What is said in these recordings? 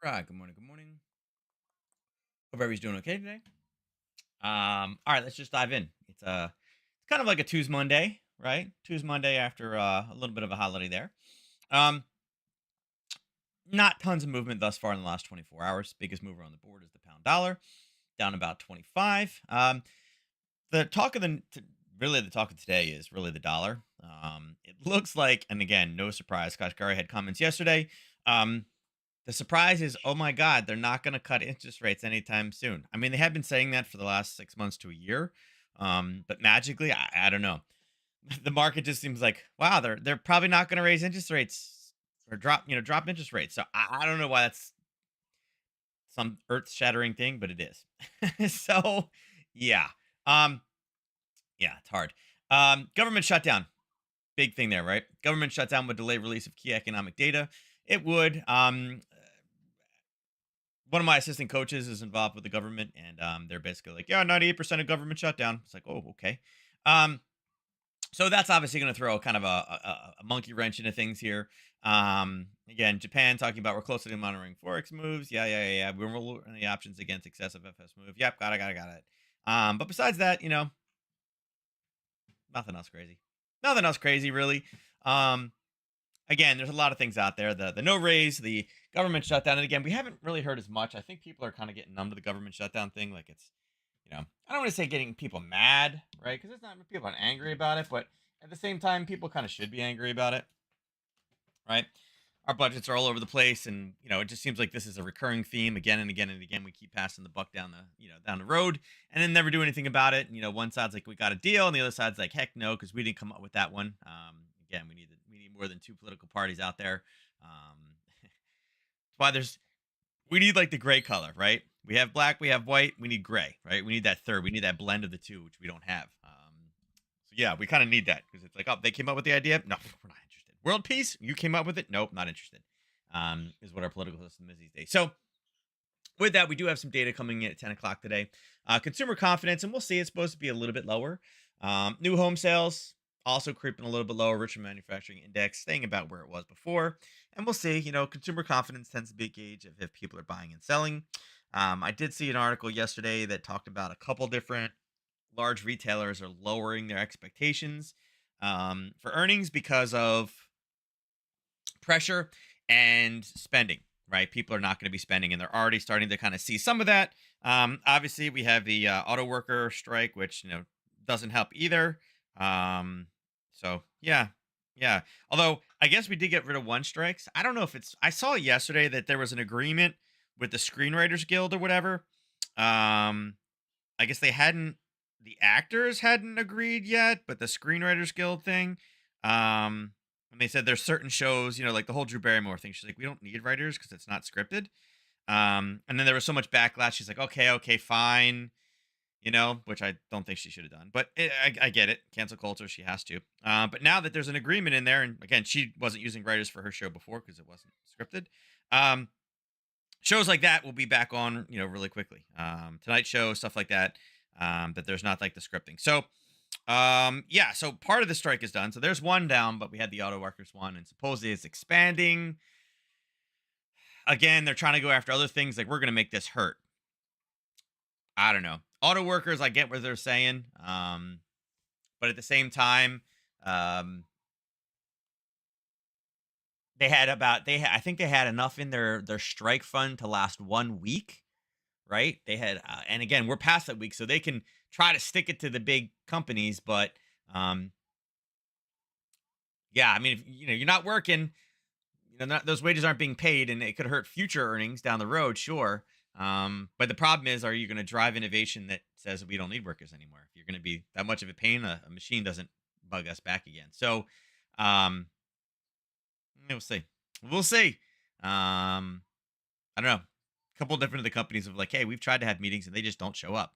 Right. Good morning. Good morning. Hope everybody's doing okay today. All right, let's just dive in. It's kind of like a Tuesday Monday, right? Tuesday Monday after a little bit of a holiday there. Um, Not tons of movement thus far in the last 24 hours. Biggest mover on the board is the pound dollar, down about 25. The talk of really the talk of today is really the dollar. It looks like, and again, no surprise. Kashkari had comments yesterday. Um, The surprise is, oh my God, they're not going to cut interest rates anytime soon. I mean, they have been saying that for the last 6 months to a year, but magically, I don't know. The market just seems like, wow, they're probably not going to raise interest rates or drop interest rates. So I don't know why that's some earth shattering thing, but it is. So yeah, um, yeah, it's hard. Government shutdown, big thing there, right? Government shutdown would delay release of key economic data. It would. One of my assistant coaches is involved with the government, and they're basically like, yeah, 98% of government shutdown. It's like, oh, okay. Um, so that's obviously going to throw kind of a monkey wrench into things here. Again, Japan talking about we're closely monitoring forex moves. Yeah. We're looking the options against excessive FS move. Yep, got it. But besides that, nothing else crazy. Nothing else crazy, really. Um, Again, there's a lot of things out there. The no raise, the government shutdown, and again, we haven't really heard as much. I think people are kind of getting numb to the government shutdown thing. Like I don't want to say getting people mad, right? Because it's not people aren't angry about it, but at the same time, people kind of should be angry about it, right? Our budgets are all over the place, and it just seems like this is a recurring theme again and again and again. We keep passing the buck down the road, and then never do anything about it. One side's like we got a deal, and the other side's like heck no, because we didn't come up with that one. Again, we need more than two political parties out there. That's why we need like the gray color, right? We have black, we have white, we need gray, right? We need that third, we need that blend of the two, which we don't have. So yeah, we kind of need that because it's like, oh, they came up with the idea. No, we're not interested. World peace, you came up with it. Nope, not interested. Is what our political system is these days. So with that, we do have some data coming in at 10 o'clock today. Consumer confidence, and we'll see. It's supposed to be a little bit lower. New home sales also creeping a little bit lower. Richmond Manufacturing Index staying about where it was before. And we'll see. Consumer confidence tends to be a gauge of if people are buying and selling. I did see an article yesterday that talked about a couple different large retailers are lowering their expectations for earnings because of pressure and spending, right? People are not going to be spending, and they're already starting to kind of see some of that. Obviously, we have the auto worker strike, which doesn't help either. So yeah. Although I guess we did get rid of one strikes. I don't know if it's. I saw yesterday that there was an agreement with the Screenwriters Guild or whatever. I guess they hadn't. The actors hadn't agreed yet, but the Screenwriters Guild thing. And they said there's certain shows, like the whole Drew Barrymore thing. She's like, we don't need writers because it's not scripted. And then there was so much backlash. She's like, okay, fine. Which I don't think she should have done. But I get it. Cancel culture. She has to. But now that there's an agreement in there, and again, she wasn't using writers for her show before because it wasn't scripted. Shows like that will be back on, really quickly. Tonight Show, stuff like that. That there's not like the scripting. So, yeah. So part of the strike is done. So there's one down, but we had the auto workers one, and supposedly it's expanding. Again, they're trying to go after other things like we're going to make this hurt. I don't know. Auto workers, I get what they're saying. But at the same time, um, I think they had enough in their strike fund to last 1 week, right? They had, and again, we're past that week, so they can try to stick it to the big companies. But um, yeah, I mean, if, you're not working, those wages aren't being paid, and it could hurt future earnings down the road, sure. But the problem is, are you going to drive innovation that says we don't need workers anymore? If you're going to be that much of a pain, a machine doesn't bug us back again. So, um, we'll see. We'll see. I don't know. A couple different of the companies of like, hey, we've tried to have meetings and they just don't show up.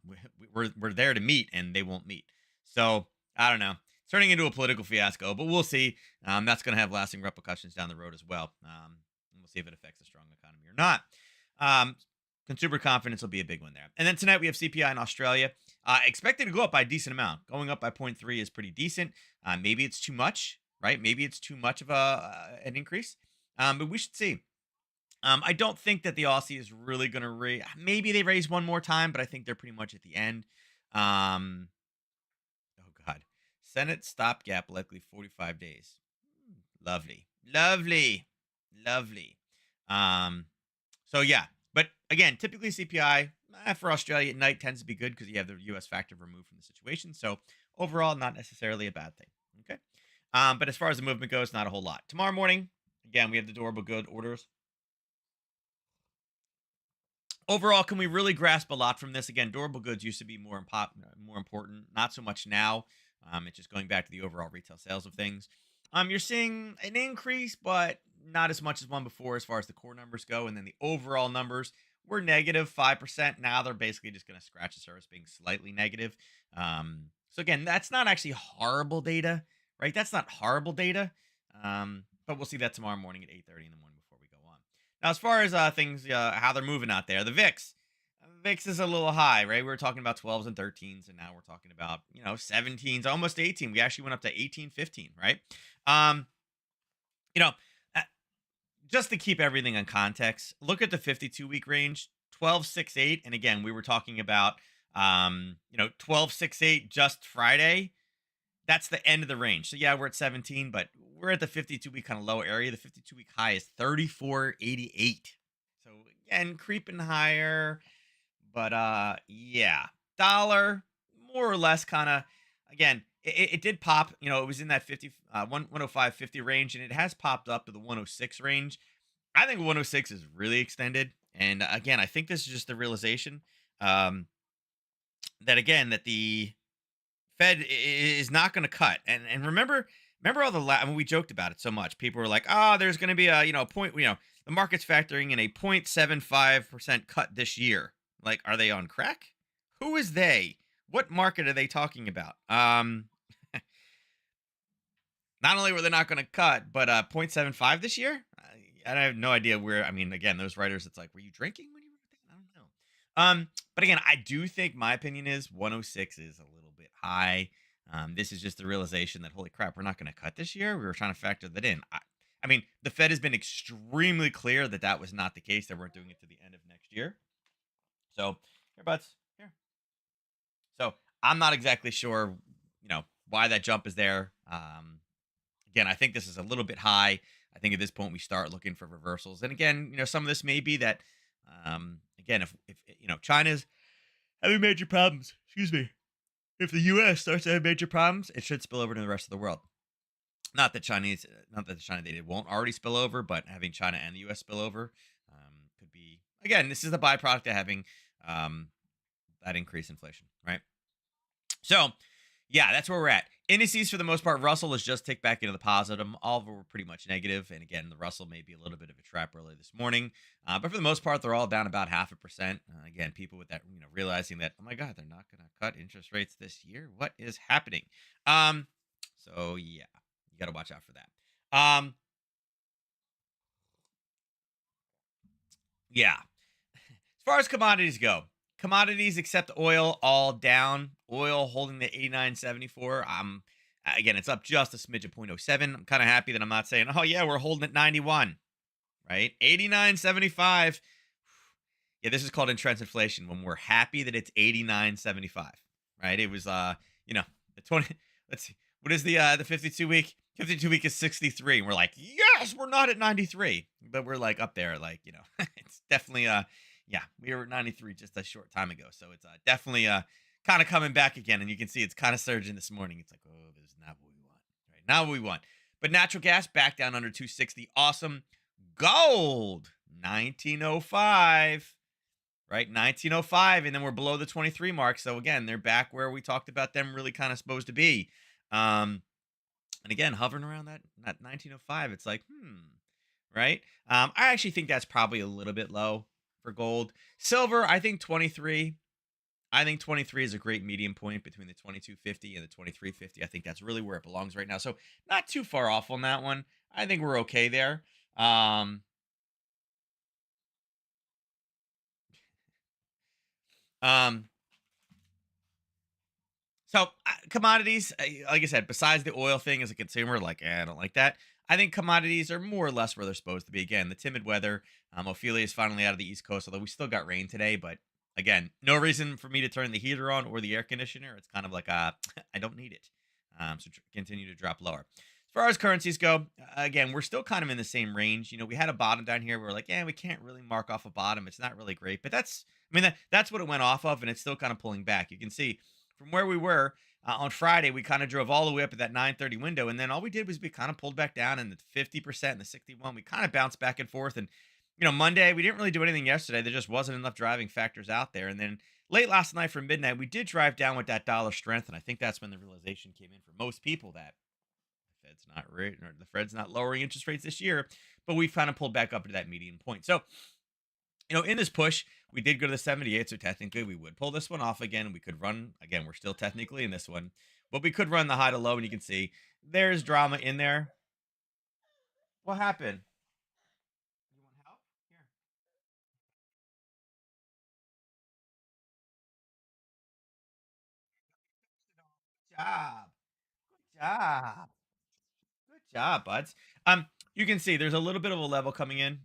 We're there to meet and they won't meet. So I don't know. It's turning into a political fiasco, but we'll see. That's going to have lasting repercussions down the road as well. And we'll see if it affects a strong economy or not. Um, Consumer confidence will be a big one there. And then tonight we have CPI in Australia. Expected to go up by a decent amount. Going up by zero point 0.3 is pretty decent. Maybe it's too much, right? Maybe it's too much of an increase. But we should see. I don't think that the Aussie is really going to raise. Maybe they raise one more time, but I think they're pretty much at the end. Um, oh God, Senate stopgap likely 45 days. Lovely, lovely, lovely. Um, so yeah, but again, typically CPI for Australia at night tends to be good because you have the U.S. factor removed from the situation. So overall, not necessarily a bad thing. Okay. But as far as the movement goes, not a whole lot. Tomorrow morning, again, we have the durable good orders. Overall, can we really grasp a lot from this? Again, durable goods used to be more important, not so much now. It's just going back to the overall retail sales of things. You're seeing an increase, but not as much as one before as far as the core numbers go. And then the overall numbers were negative 5%. Now they're basically just going to scratch the surface, being slightly negative. So again, that's not actually horrible data, right? That's not horrible data. But we'll see that tomorrow morning at 8:30 in the morning before we go on. Now, as far as things, how they're moving out there, the VIX. VIX is a little high, right? We were talking about 12s and 13s, and now we're talking about, 17s, almost 18. We actually went up to 18, 15, right? Um, you know, uh, just to keep everything in context, look at the 52-week range, 12.68. And again, we were talking about, 12.68 just Friday. That's the end of the range. So yeah, we're at 17, but we're at the 52-week kind of low area. The 52-week high is 34.88. So again, creeping higher, but yeah, dollar more or less kind of again. It did pop. It was in that 50 105.50 range, and it has popped up to the 106 range. I think 106 is really extended, and again, I think this is just the realization um, that again that the Fed is not going to cut. And remember all the I mean, we joked about it so much. People were like, "Oh, there's going to be a, point, the market's factoring in a 0.75% cut this year." Like, are they on crack? Who is they? What market are they talking about? Not only were they not going to cut, but 0.75 this year? I have no idea where. I mean, again, those writers, it's like, were you drinking when you were thinking? I don't know. But again, I do think my opinion is 106 is a little bit high. This is just the realization that holy crap, we're not going to cut this year. We were trying to factor that in. I mean, the Fed has been extremely clear that that was not the case. They weren't doing it to the end of next year. So here, buds, here. So I'm not exactly sure, why that jump is there. Again, I think this is a little bit high. I think at this point we start looking for reversals. And again, some of this may be that, again, if China's having major problems, excuse me, if the U.S. starts to have major problems, it should spill over to the rest of the world. Not that the China data won't already spill over, but having China and the U.S. spill over could be. Again, this is the byproduct of having um, that increased inflation, right? So, yeah, that's where we're at. Indices, for the most part, Russell has just ticked back into the positive. All of them were pretty much negative. And again, the Russell may be a little bit of a trap early this morning. But for the most part, they're all down about 0.5%. Again, people with that, realizing that, oh my God, they're not going to cut interest rates this year. What is happening? So, yeah, you got to watch out for that. Yeah. As far as commodities go, commodities except oil all down. Oil holding the 89.74. Again, it's up just a smidge of 0.07. I'm kind of happy that I'm not saying, oh yeah, we're holding at 91, right? 89.75. Yeah, this is called entrenched inflation when we're happy that it's 89.75, right? It was the 20 let's see. What is the 52 week? 52 week is 63. And we're like, yes, we're not at 93. But we're like up there, like, it's definitely yeah, we were at 93 just a short time ago. So it's definitely kind of coming back again. And you can see it's kind of surging this morning. It's like, oh, this is not what we want. Right? Not what we want. But natural gas back down under 260. Awesome. Gold, 1905. Right? 1905. And then we're below the 23 mark. So again, they're back where we talked about them really kind of supposed to be. And again, hovering around that 1905, it's like, right? I actually think that's probably a little bit low for gold. Silver, I think 23. I think 23 is a great medium point between the 2250 and the 2350. I think that's really where it belongs right now. So not too far off on that one. I think we're okay there. Um, um, so commodities, like I said, besides the oil thing as a consumer, like, I don't like that. I think commodities are more or less where they're supposed to be. Again, the timid weather. Ophelia is finally out of the East Coast, although we still got rain today. But again, no reason for me to turn the heater on or the air conditioner. It's kind of like I don't need it. Continue to drop lower. As far as currencies go, again, we're still kind of in the same range. We had a bottom down here. We're like, yeah, we can't really mark off a bottom. It's not really great, but that's what it went off of, and it's still kind of pulling back. You can see from where we were on Friday, we kind of drove all the way up at that 9:30 window, and then all we did was we kind of pulled back down in the 50% and the 61. We kind of bounced back and forth, and Monday we didn't really do anything yesterday. There just wasn't enough driving factors out there, and then late last night from midnight, we did drive down with that dollar strength, and I think that's when the realization came in for most people that the Fed's not lowering interest rates this year, but we've kind of pulled back up to that median point. So in this push, we did go to the 78, so technically we would pull this one off again. We could run again. We're still technically in this one, but we could run the high to low, and you can see there's drama in there. What happened? You want help? Here. Good job. Good job. Good job, buds. You can see there's a little bit of a level coming in.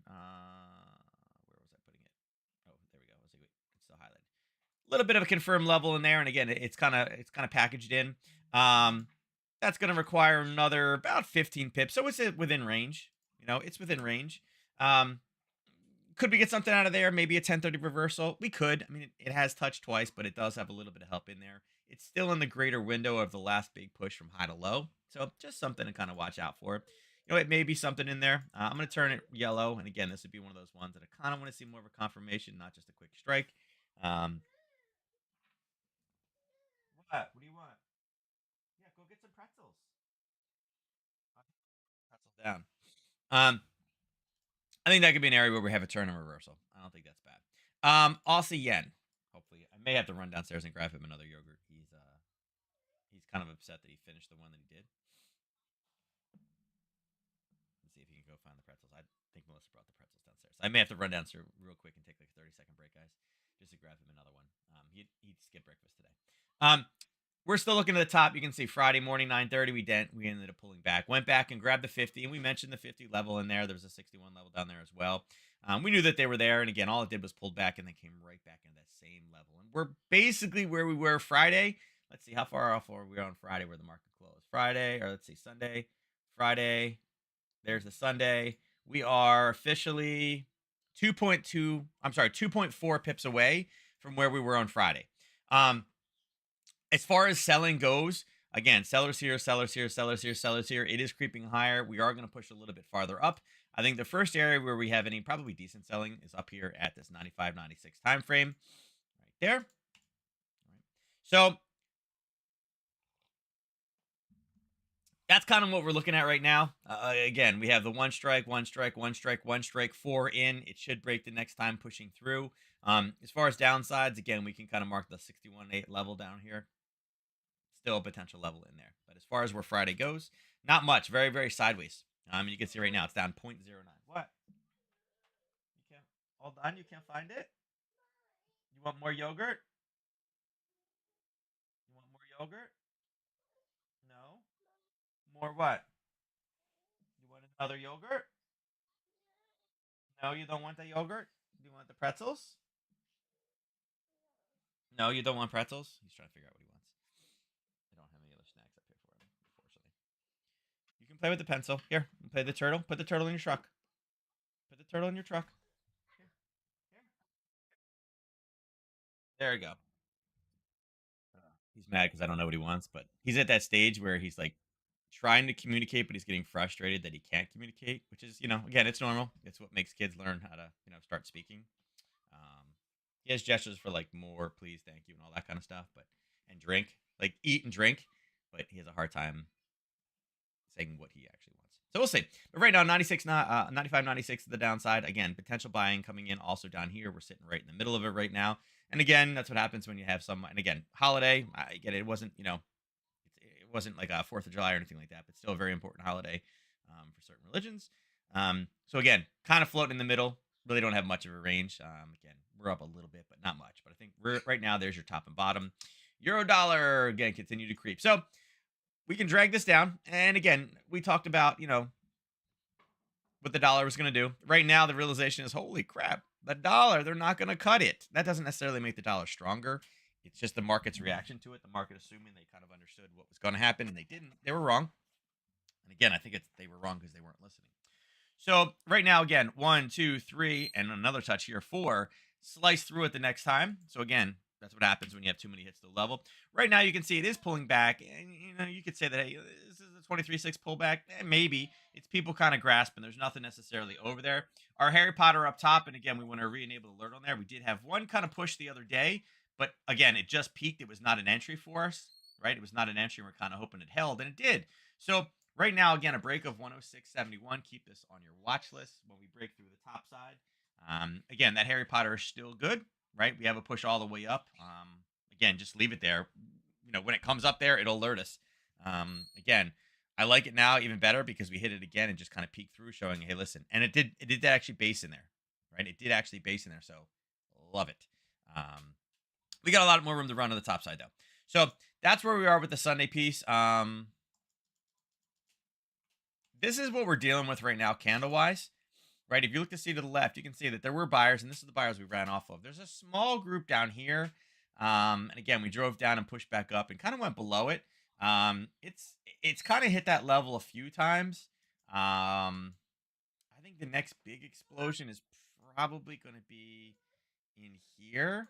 Where was I putting it? Oh, there we go. Let's see. It's still highlighted. Little bit of a confirmed level in there, and again, it's kind of packaged in. Um, that's going to require another about 15 pips, so it's within range. It's within range. Um, could we get something out of there? Maybe a 1030 reversal. We could. I mean, it has touched twice, but it does have a little bit of help in there. It's still in the greater window of the last big push from high to low, so just something to kind of watch out for. It may be something in there. I'm going to turn it yellow, and again, this would be one of those ones that I kind of want to see more of a confirmation, not just a quick strike. Um, what? What do you want? Yeah, go get some pretzels. Pretzel down. Um, I think that could be an area where we have a turn and reversal. I don't think that's bad. Aussie yen. Hopefully, I may have to run downstairs and grab him another yogurt. He's kind of upset that he finished the one that he did. Let's see if he can go find the pretzels. I think Melissa brought the pretzels downstairs. I may have to run downstairs real quick and take like a 30-second break, guys, just to grab him another one. He skipped breakfast today. We're still looking at the top. You can see Friday morning, 9:30. We ended up pulling back. Went back and grabbed the 50, and we mentioned the 50 level in there. There was a 61 level down there as well. We knew that they were there, and again, all it did was pulled back, and they came right back into that same level. And we're basically where we were Friday. Let's see how far off were we on Friday where the market closed. Friday, or let's see, Sunday, Friday. There's the Sunday. We are officially 2.2. I'm sorry, 2.4 pips away from where we were on Friday. As far as selling goes, again, sellers here, sellers here, sellers here, sellers here. It is creeping higher. We are going to push a little bit farther up. I think the first area where we have any probably decent selling is up here at this 95, 96 time frame, right there. So that's kind of what we're looking at right now. Again, we have the one strike, one strike, one strike, one strike, four in. It should break the next time pushing through. As far as downsides, again, we can kind of mark the 61.8 level down here. Still a potential level in there. But as far as where Friday goes, not much. Very, very sideways. You can see right now it's down 0.09. What? You can't. All done? You can't find it? You want more yogurt? You want more yogurt? No. More what? You want another yogurt? No, you don't want the yogurt? Do you want the pretzels? No, you don't want pretzels? He's trying to figure out what he wants. I don't have any other snacks up here for him, unfortunately. You can play with the pencil. Here, play the turtle. Put the turtle in your truck. Put the turtle in your truck. Here, here. There you go. He's mad because I don't know what he wants, but he's at that stage where he's like trying to communicate, but he's getting frustrated that he can't communicate, which is, again, it's normal. It's what makes kids learn how to, start speaking. Um, he has gestures for like more, please, thank you, and all that kind of stuff, and drink, like eat and drink, but he has a hard time saying what he actually wants. So we'll see. But right now, 95, 96 to the downside. Again, potential buying coming in also down here. We're sitting right in the middle of it right now. And again, that's what happens when you have some, and again, holiday. I get it. It wasn't, it wasn't like a 4th of July or anything like that, but still a very important holiday for certain religions. So again, kind of floating in the middle. Really don't have much of a range. Again, we're up a little bit, but not much. But I think right now, there's your top and bottom. Euro dollar, again, continue to creep. So we can drag this down. And again, we talked about, what the dollar was going to do. Right now, the realization is, holy crap, the dollar, they're not going to cut it. That doesn't necessarily make the dollar stronger. It's just the market's reaction to it. The market assuming they kind of understood what was going to happen, and they didn't. They were wrong. And again, I think they were wrong because they weren't listening. So right now, again, 1, 2, 3, and another touch here, 4. Slice through it the next time. So again, that's what happens when you have too many hits to the level. Right now, you can see it is pulling back, and you could say that, hey, this is a 23-6 pullback. Maybe it's people kind of grasping. There's nothing necessarily over there. Our Harry Potter up top, and again, we want to re-enable alert on there. We did have one kind of push the other day, but again, it just peaked. It was not an entry for us, right? It was not an entry. We're kind of hoping it held, and it did. So right now, again, a break of 106.71. Keep this on your watch list when we break through the top side. Again, that Harry Potter is still good, right? We have a push all the way up. Again, just leave it there. When it comes up there, it'll alert us. Again, I like it now even better because we hit it again and just kind of peeked through, showing, hey, listen. And it did actually base in there, right? It did actually base in there, so love it. We got a lot more room to run on the top side, though. So that's where we are with the Sunday piece. This is what we're dealing with right now, candle-wise, right? If you look to the left, you can see that there were buyers, and this is the buyers we ran off of. There's a small group down here, and again, we drove down and pushed back up and kind of went below it. It's kind of hit that level a few times. I think the next big explosion is probably going to be in here.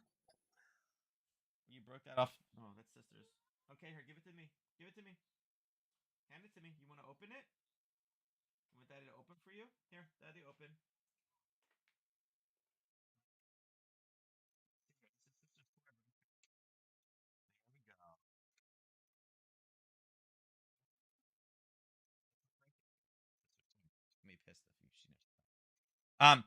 You broke that off. Oh, that's sisters. Okay, here, give it to me. Give it to me. Hand it to me. You want to open it? You want Daddy to open for you? Here, Daddy, open. There we go. Me pissed if you she knows.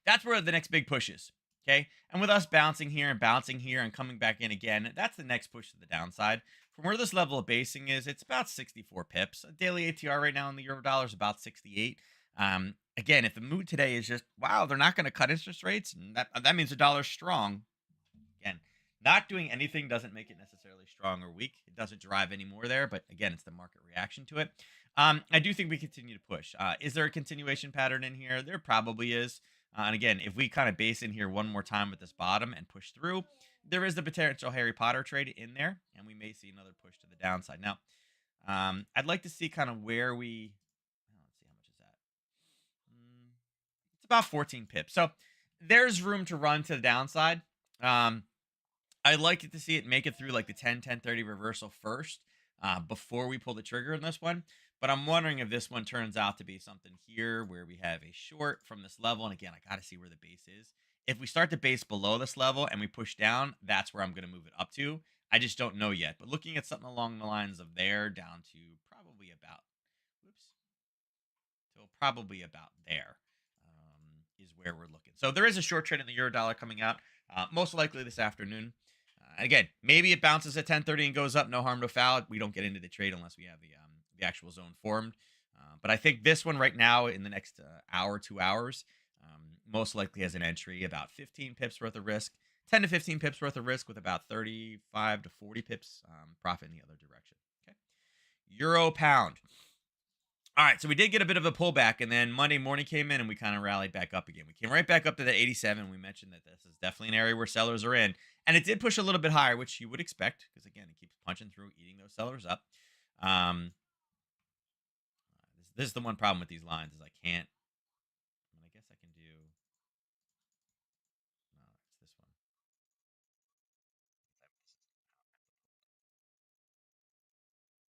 That's where the next big push is. Okay. And with us bouncing here and coming back in again, that's the next push to the downside. From where this level of basing is, it's about 64 pips. A daily ATR right now in the euro dollar is about 68. Again, if the mood today is just, wow, they're not going to cut interest rates, and that means the dollar's strong. Again, not doing anything doesn't make it necessarily strong or weak. It doesn't drive any more there, but again, it's the market reaction to it. I do think we continue to push. Is there a continuation pattern in here? There probably is. And again, if we kind of base in here one more time with this bottom and push through, there is the potential Harry Potter trade in there, and we may see another push to the downside. Now, I'd like to see kind of where we. Let's see, how much is that? It's about 14 pips. So there's room to run to the downside. I'd like it to see it make it through like the 10-10-30 reversal first before we pull the trigger in this one. But I'm wondering if this one turns out to be something here where we have a short from this level. And again, I got to see where the base is. If we start the base below this level and we push down, that's where I'm going to move it up to. I just don't know yet. But looking at something along the lines of there down to probably about, whoops, so probably about there is where we're looking. So there is a short trade in the euro dollar coming out, most likely this afternoon. Again, maybe it bounces at 10:30 and goes up. No harm, no foul. We don't get into the trade unless we have the actual zone formed. But I think this one right now in the next hour, 2 hours, most likely has an entry about 15 pips worth of risk, 10 to 15 pips worth of risk with about 35 to 40 pips profit in the other direction. Okay. Euro pound. All right, so we did get a bit of a pullback, and then Monday morning came in, and we kind of rallied back up again. We came right back up to that 87. We mentioned that this is definitely an area where sellers are in, and it did push a little bit higher, which you would expect, because again, it keeps punching through, eating those sellers up. This is the one problem with these lines is I can't. I guess I can do. No, it's this one.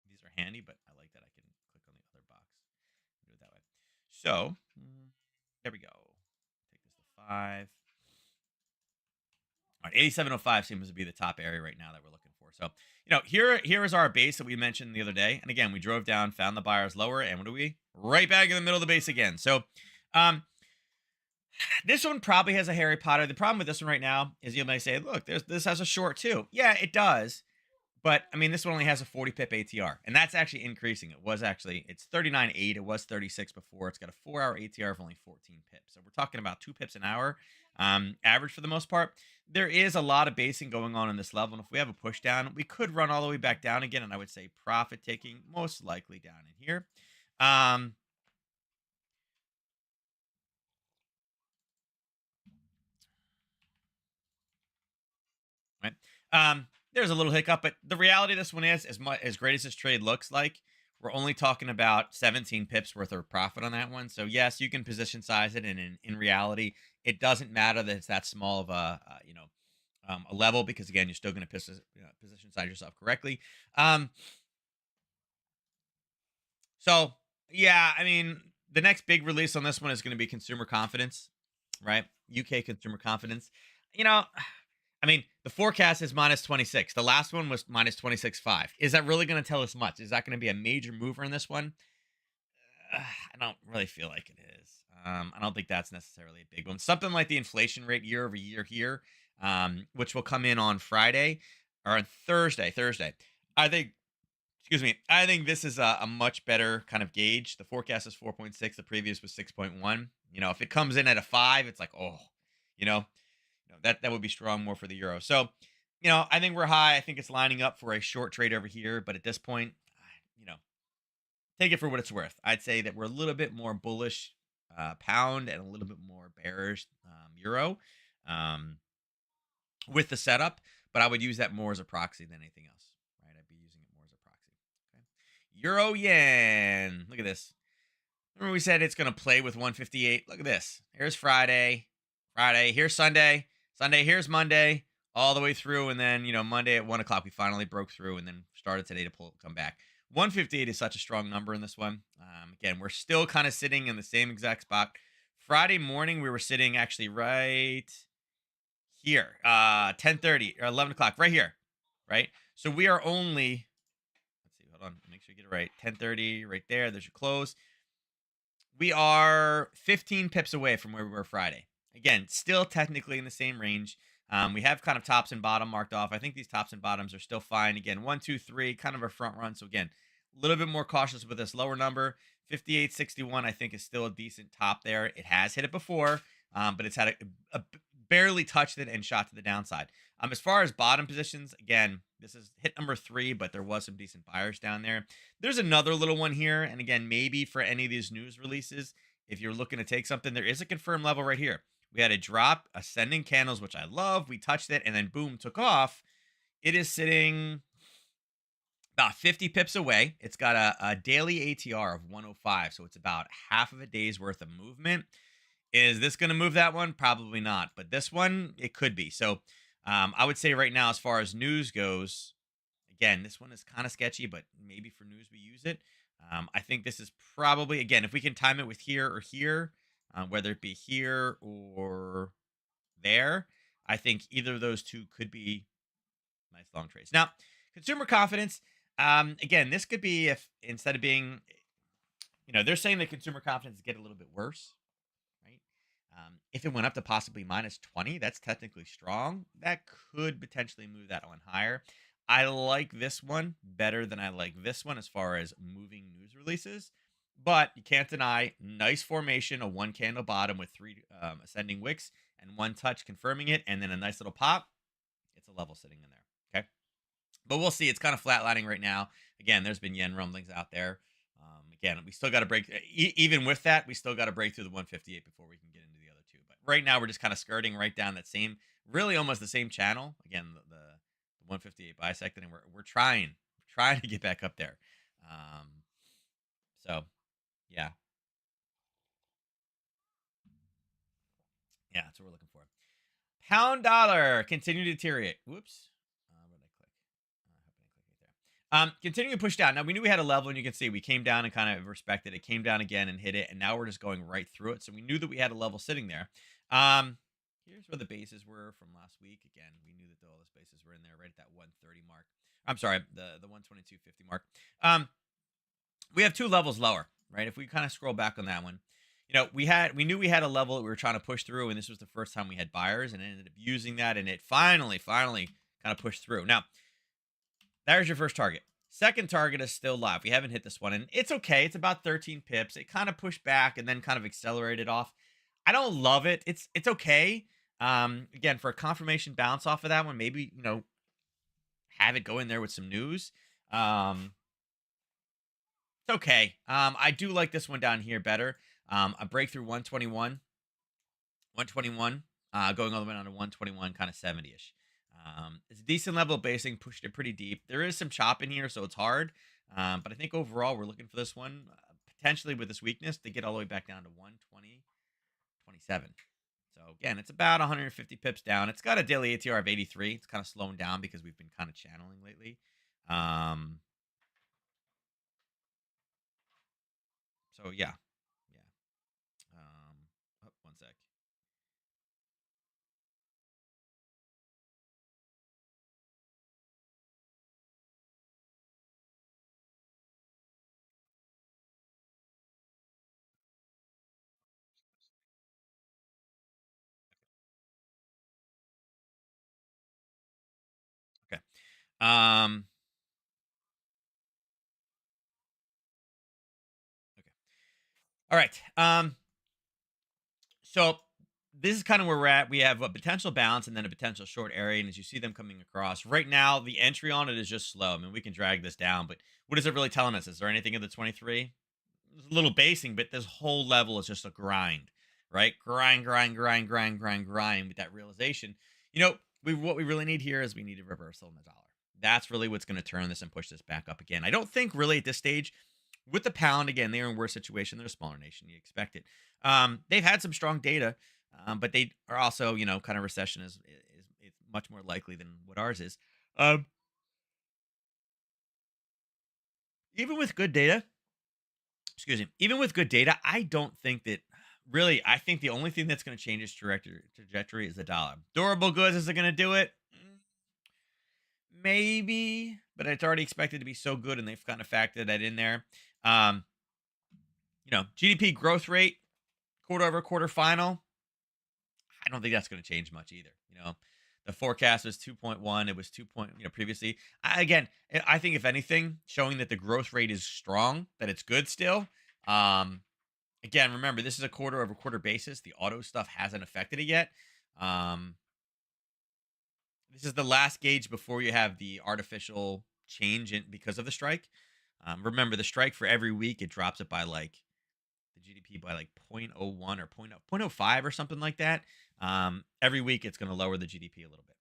These are handy, but I like that I can click on the other box and do it that way. So there we go. Take this to 5. All right, 87.05 seems to be the top area right now that we're looking for. So, here is our base that we mentioned the other day. And again, we drove down, found the buyers lower, and what do we? Right back in the middle of the base again. So, this one probably has a Harry Potter. The problem with this one right now is you may say, look, this has a short too. Yeah, it does. But I mean, this one only has a 40 pip ATR, and that's actually increasing. It's 39.8. It was 36 before. It's got a 4-hour ATR of only 14 pips. So we're talking about 2 pips an hour, average for the most part. There is a lot of basing going on in this level, and if we have a push down, we could run all the way back down again, and I would say profit taking most likely down in here. right? There's a little hiccup, but the reality of this one is, as great as this trade looks like, we're only talking about 17 pips worth of profit on that one. So yes, you can position size it, and in reality, it doesn't matter that it's that small of a level, because again, you're still going to position size yourself correctly. Um, so yeah, I mean, the next big release on this one is going to be consumer confidence, right? UK consumer confidence. You know, I mean, the forecast is minus 26. The last one was minus 26.5. Is that really going to tell us much? Is that going to be a major mover in this one? I don't really feel like it is. I don't think that's necessarily a big one. Something like the inflation rate year over year here, which will come in on Friday or on Thursday. Thursday. I think, excuse me, I think this is a much better kind of gauge. The forecast is 4.6. The previous was 6.1. If it comes in at a 5, it's like, oh, you know, that would be strong more for the euro. So, I think we're high. I think it's lining up for a short trade over here. But at this point, you know, take it for what it's worth. I'd say that we're a little bit more bullish pound and a little bit more bearish euro um, with the setup. But I would use that more as a proxy than anything else, right? I'd be using it more as a proxy. Okay. Euro yen. Look at this. Remember we said it's going to play with 158. Look at this. Here's Friday. Friday. Here's Sunday. Sunday. Here's Monday. All the way through. And then, Monday at 1 o'clock, we finally broke through and then started today to come back. 158 is such a strong number in this one. Again, we're still kind of sitting in the same exact spot. Friday morning, we were sitting actually right here. 10:30 or 11 o'clock. Right here. Right? So we are only, let's see, hold on. Make sure you get it right. 10:30 right there. There's your close. We are 15 pips away from where we were Friday. Again, still technically in the same range. We have kind of tops and bottom marked off. I think these tops and bottoms are still fine. Again, 1, 2, 3, kind of a front run. So again, a little bit more cautious with this lower number. 58.61, I think, is still a decent top there. It has hit it before, but it's had a barely touched it and shot to the downside. As far as bottom positions, again, this is hit number 3, but there was some decent buyers down there. There's another little one here, and again, maybe for any of these news releases, if you're looking to take something, there is a confirmed level right here. We had a drop, ascending candles, which I love. We touched it, and then boom, took off. It is sitting about 50 pips away. It's got a daily ATR of 105, so it's about half of a day's worth of movement. Is this going to move that one? Probably not, but this one, it could be. So I would say right now, as far as news goes, again, this one is kind of sketchy, but maybe for news we use it. I think this is probably, again, if we can time it with here or here, whether it be here or there, I think either of those two could be nice long trades. Now, consumer confidence, again, this could be if instead of being, they're saying that consumer confidence get a little bit worse, right? If it went up to possibly minus 20, that's technically strong. That could potentially move that one higher. I like this one better than I like this one as far as moving news releases. But you can't deny nice formation, a 1 candle bottom with 3 ascending wicks and 1 touch confirming it, and then a nice little pop. It's a level sitting in there. Okay. But we'll see. It's kind of flatlining right now. Again, there's been yen rumblings out there. Again, we still got to break. Even with that, we still got to break through the 158 before we can get into the other two. But right now, we're just kind of skirting right down that same, really almost the same channel. Again, the 158 bisect, and we're trying to get back up there. So yeah, that's what we're looking for. Pound dollar continue to deteriorate. Whoops. What did I click? How can I click right there? Continuing to push down. Now we knew we had a level, and you can see we came down and kind of respected it. Came down again and hit it, and now we're just going right through it. So we knew that we had a level sitting there. Here's where the bases were from last week. Again, we knew that all those bases were in there right at that 130 mark. I'm sorry, the 122.50 mark. We have 2 levels lower, right? If we kind of scroll back on that one, we knew we had a level that we were trying to push through, and this was the first time we had buyers, and ended up using that, and it finally kind of pushed through. Now, there's your first target. Second target is still live. We haven't hit this one, and it's okay. It's about 13 pips. It kind of pushed back and then kind of accelerated off. I don't love it. It's okay. Again, for a confirmation bounce off of that one, maybe have it go in there with some news. It's okay. I do like this one down here better. A breakthrough 121, going all the way down to 121, kind of 70-ish. It's a decent level of basing, pushed it pretty deep. There is some chop in here, so it's hard. But I think overall, we're looking for this one potentially with this weakness to get all the way back down to 120.27. So again, it's about 150 pips down. It's got a daily ATR of 83. It's kind of slowing down because we've been kind of channeling lately. Um, so yeah, yeah. One sec. Okay. Um, okay. All right. So this is kind of where we're at. We have a potential bounce and then a potential short area. And as you see them coming across right now, the entry on it is just slow. I mean, we can drag this down, but what is it really telling us? Is there anything in the 23? There's a little basing, but this whole level is just a grind, right? Grind, grind, grind, grind, grind, grind with that realization. What we really need here is we need a reversal in the dollar. That's really what's going to turn this and push this back up again. I don't think really at this stage with the pound, again, they're in a worse situation. They're a smaller nation. You expect it. They've had some strong data, but they are also, kind of recession is much more likely than what ours is. Um, Even with good data, excuse me, even with good data, I don't think that really, I think the only thing that's going to change its trajectory is the dollar. Durable goods, is it going to do it? Maybe, but it's already expected to be so good, and they've kind of factored that in there. Um, GDP growth rate, quarter over quarter final. I don't think that's going to change much either. The forecast was 2.1. It was 2 point, previously. I think if anything, showing that the growth rate is strong, that it's good still. Um, Again, remember, this is a quarter over quarter basis. The auto stuff hasn't affected it yet. Um, this is the last gauge before you have the artificial change in because of the strike. Remember, the strike for every week, it drops it by like the GDP by like 0.01 or 0.05 or something like that. Every week, it's going to lower the GDP a little bit.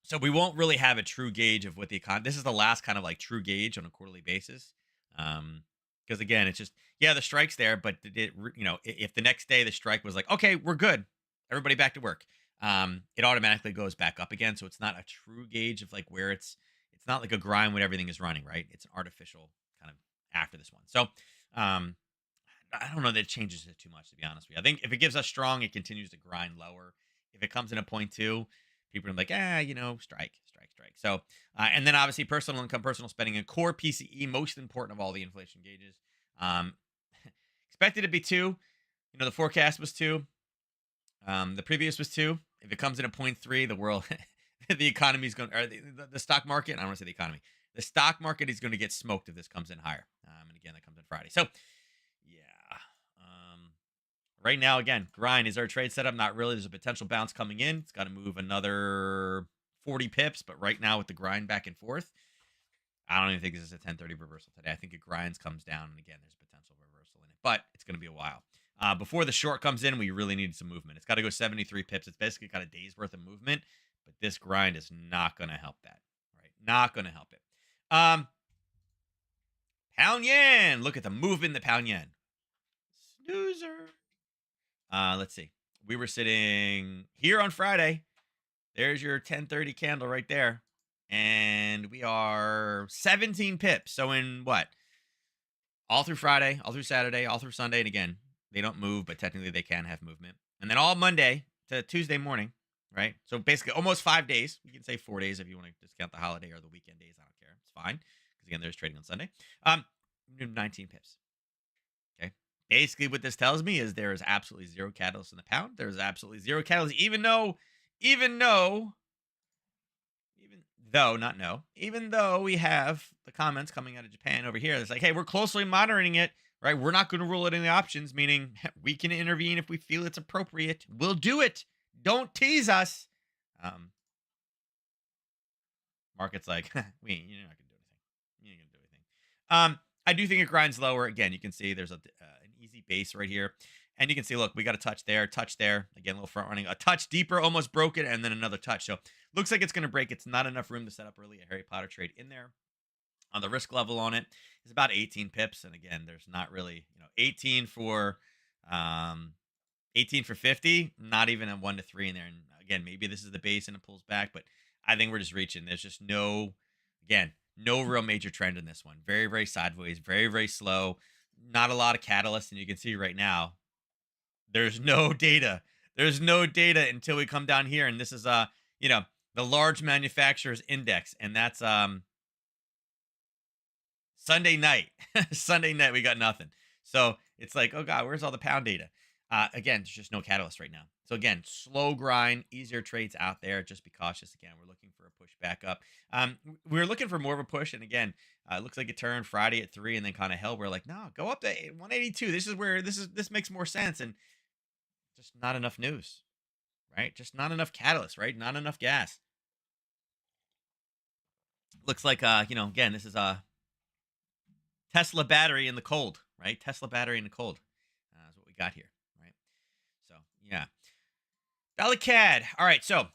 So we won't really have a true gauge of what the economy. This is the last kind of like true gauge on a quarterly basis. Because again, it's just yeah, the strike's there, but if the next day the strike was like, okay, we're good, everybody back to work, it automatically goes back up again. So it's not a true gauge of like where it's not like a grind when everything is running right. It's an artificial kind of after this one. So um, I don't know that it changes it too much, to be honest with you. I think if it gives us strong, it continues to grind lower. If it comes in a point two, people are like, strike, strike, strike. So, and then obviously personal income, personal spending, and core PCE, most important of all the inflation gauges. Um, Expected to be two. The forecast was two. The previous was two. If it comes in at point three, the world, the economy is going, or the stock market. I don't want to say the economy. The stock market is going to get smoked if this comes in higher. And again, that comes in Friday. So, yeah. Right now, again, grind is our trade setup. Not really. There's a potential bounce coming in. It's got to move another 40 pips. But right now, with the grind back and forth, I don't even think this is a 1030 reversal today. I think it grinds, comes down, and again, there's potential reversal in it. But it's going to be a while. Before the short comes in, we really need some movement. It's got to go 73 pips. It's basically got a day's worth of movement. But this grind is not going to help that. Right? Not going to help it. Pound yen. Look at the movement in the pound yen. Snoozer. Let's see. We were sitting here on Friday. There's your 1030 candle right there. And we are 17 pips. So in what? All through Friday, all through Saturday, all through Sunday. And again, they don't move, but technically they can have movement. And then all Monday to Tuesday morning, right? So basically almost 5 days. You can say 4 days if you want to discount the holiday or the weekend days. I don't care. It's fine. Because again, there's trading on Sunday. 19 pips. Okay. Basically, what this tells me is there is absolutely zero catalyst in the pound. There's absolutely zero catalyst, even though, not no, even though we have the comments coming out of Japan over here, it's like, hey, we're closely monitoring it, right? We're not going to rule it in the options, meaning we can intervene if we feel it's appropriate. We'll do it. Don't tease us. Market's like, you're not going to do anything. You ain't going to do anything. I do think it grinds lower. Again, you can see there's an easy base right here. And you can see, look, we got a touch there. Again, a little front running, a touch deeper, almost broke it, and then another touch. So looks like it's going to break. It's not enough room to set up really a Harry Potter trade in there. On the risk level on it is about 18 pips. And again, there's not really, um, 18 for 50, not even a 1 to 3 in there. And again, maybe this is the base and it pulls back, but I think we're just reaching. There's just again, no real major trend in this one. Very, very sideways, very, very slow. Not a lot of catalyst. And you can see right now, there's no data. There's no data until we come down here. And this is, the large manufacturers index. And that's, Sunday night. Sunday night, we got nothing. So it's like, oh God, where's all the pound data? Again, there's just no catalyst right now. So again, slow grind, easier trades out there. Just be cautious. Again, we're looking for a push back up. We were looking for more of a push, and again, it looks like it turned Friday at 3, and then kind of held. We're like, no, go up to 182. This is where this makes more sense, and just not enough news, right? Just not enough catalyst, right? Not enough gas. Looks like again, this is Tesla battery in the cold, right? Tesla battery in the cold is what we got here, right? So, yeah. Dollar CAD. All right, so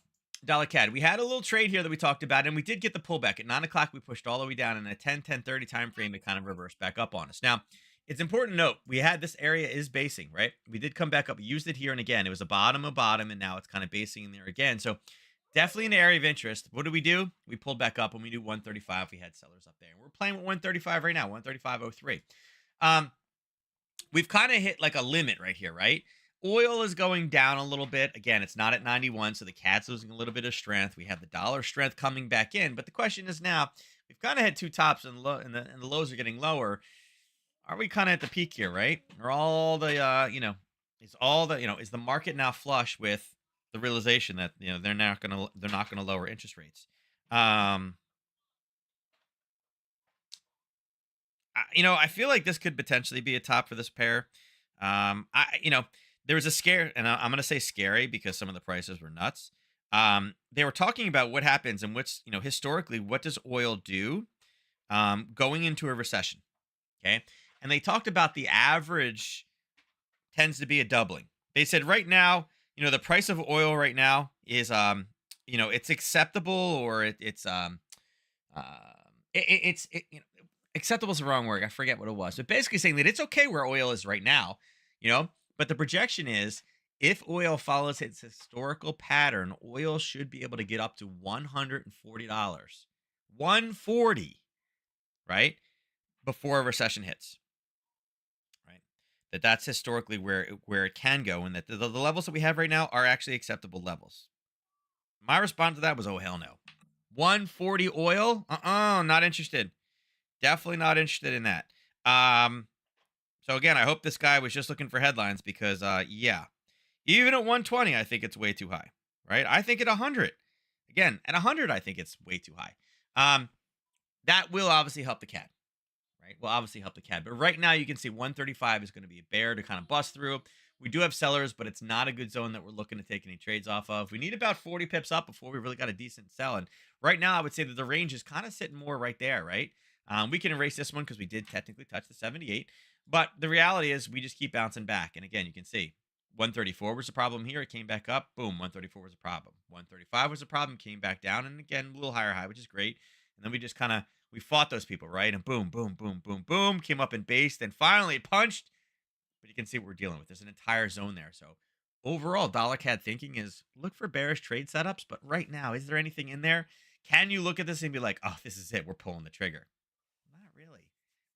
dollar CAD. We had a little trade here that we talked about, and we did get the pullback. At 9 o'clock, we pushed all the way down in a 10:30 time frame to kind of reverse back up on us. Now, it's important to note, we had this area is basing, right? We did come back up. We used it here, and again, it was a bottom, and now it's kind of basing in there again. So, definitely an area of interest. What do? We pulled back up when we knew 135. We had sellers up there. And we're playing with 135 right now, 135.03. We've kind of hit like a limit right here, right? Oil is going down a little bit. Again, it's not at 91, so the CAD's losing a little bit of strength. We have the dollar strength coming back in. But the question is now, we've kind of had two tops and the lows are getting lower. Are we kind of at the peak here, right? Or all the, is the market now flush with the realization that they're not gonna lower interest rates. I feel like this could potentially be a top for this pair. There was a scare, and I'm gonna say scary because some of the prices were nuts. They were talking about what happens and what's historically, what does oil do going into a recession? Okay, and they talked about the average tends to be a doubling. They said right now, the price of oil right now is it's acceptable, or uh, acceptable is the wrong word. I forget what it was, but basically saying that it's okay where oil is right now, you know. But the projection is, if oil follows its historical pattern, oil should be able to get up to $140, 140, right, before a recession hits, right? That's historically where it can go, and that the levels that we have right now are actually acceptable levels. My response to that was, oh hell no, 140 oil, not interested. Definitely not interested in that. So again, I hope this guy was just looking for headlines because, yeah, even at 120, I think it's way too high, right? I think at 100, again, at 100, I think it's way too high. That will obviously help the CAD, right? Will obviously help the CAD. But right now, you can see 135 is going to be a bear to kind of bust through. We do have sellers, but it's not a good zone that we're looking to take any trades off of. We need about 40 pips up before we really got a decent sell. And right now, I would say that the range is kind of sitting more right there, right? We can erase this one because we did technically touch the 78. But the reality is we just keep bouncing back. And again, you can see 134 was the problem here. It came back up. Boom, 134 was a problem. 135 was a problem. Came back down. And again, a little higher high, which is great. And then we just we fought those people, right? And boom, boom, boom, boom, boom. Came up and based. And finally it punched. But you can see what we're dealing with. There's an entire zone there. So overall, dollar CAD thinking is look for bearish trade setups. But right now, is there anything in there? Can you look at this and be like, oh, this is it. We're pulling the trigger. Not really,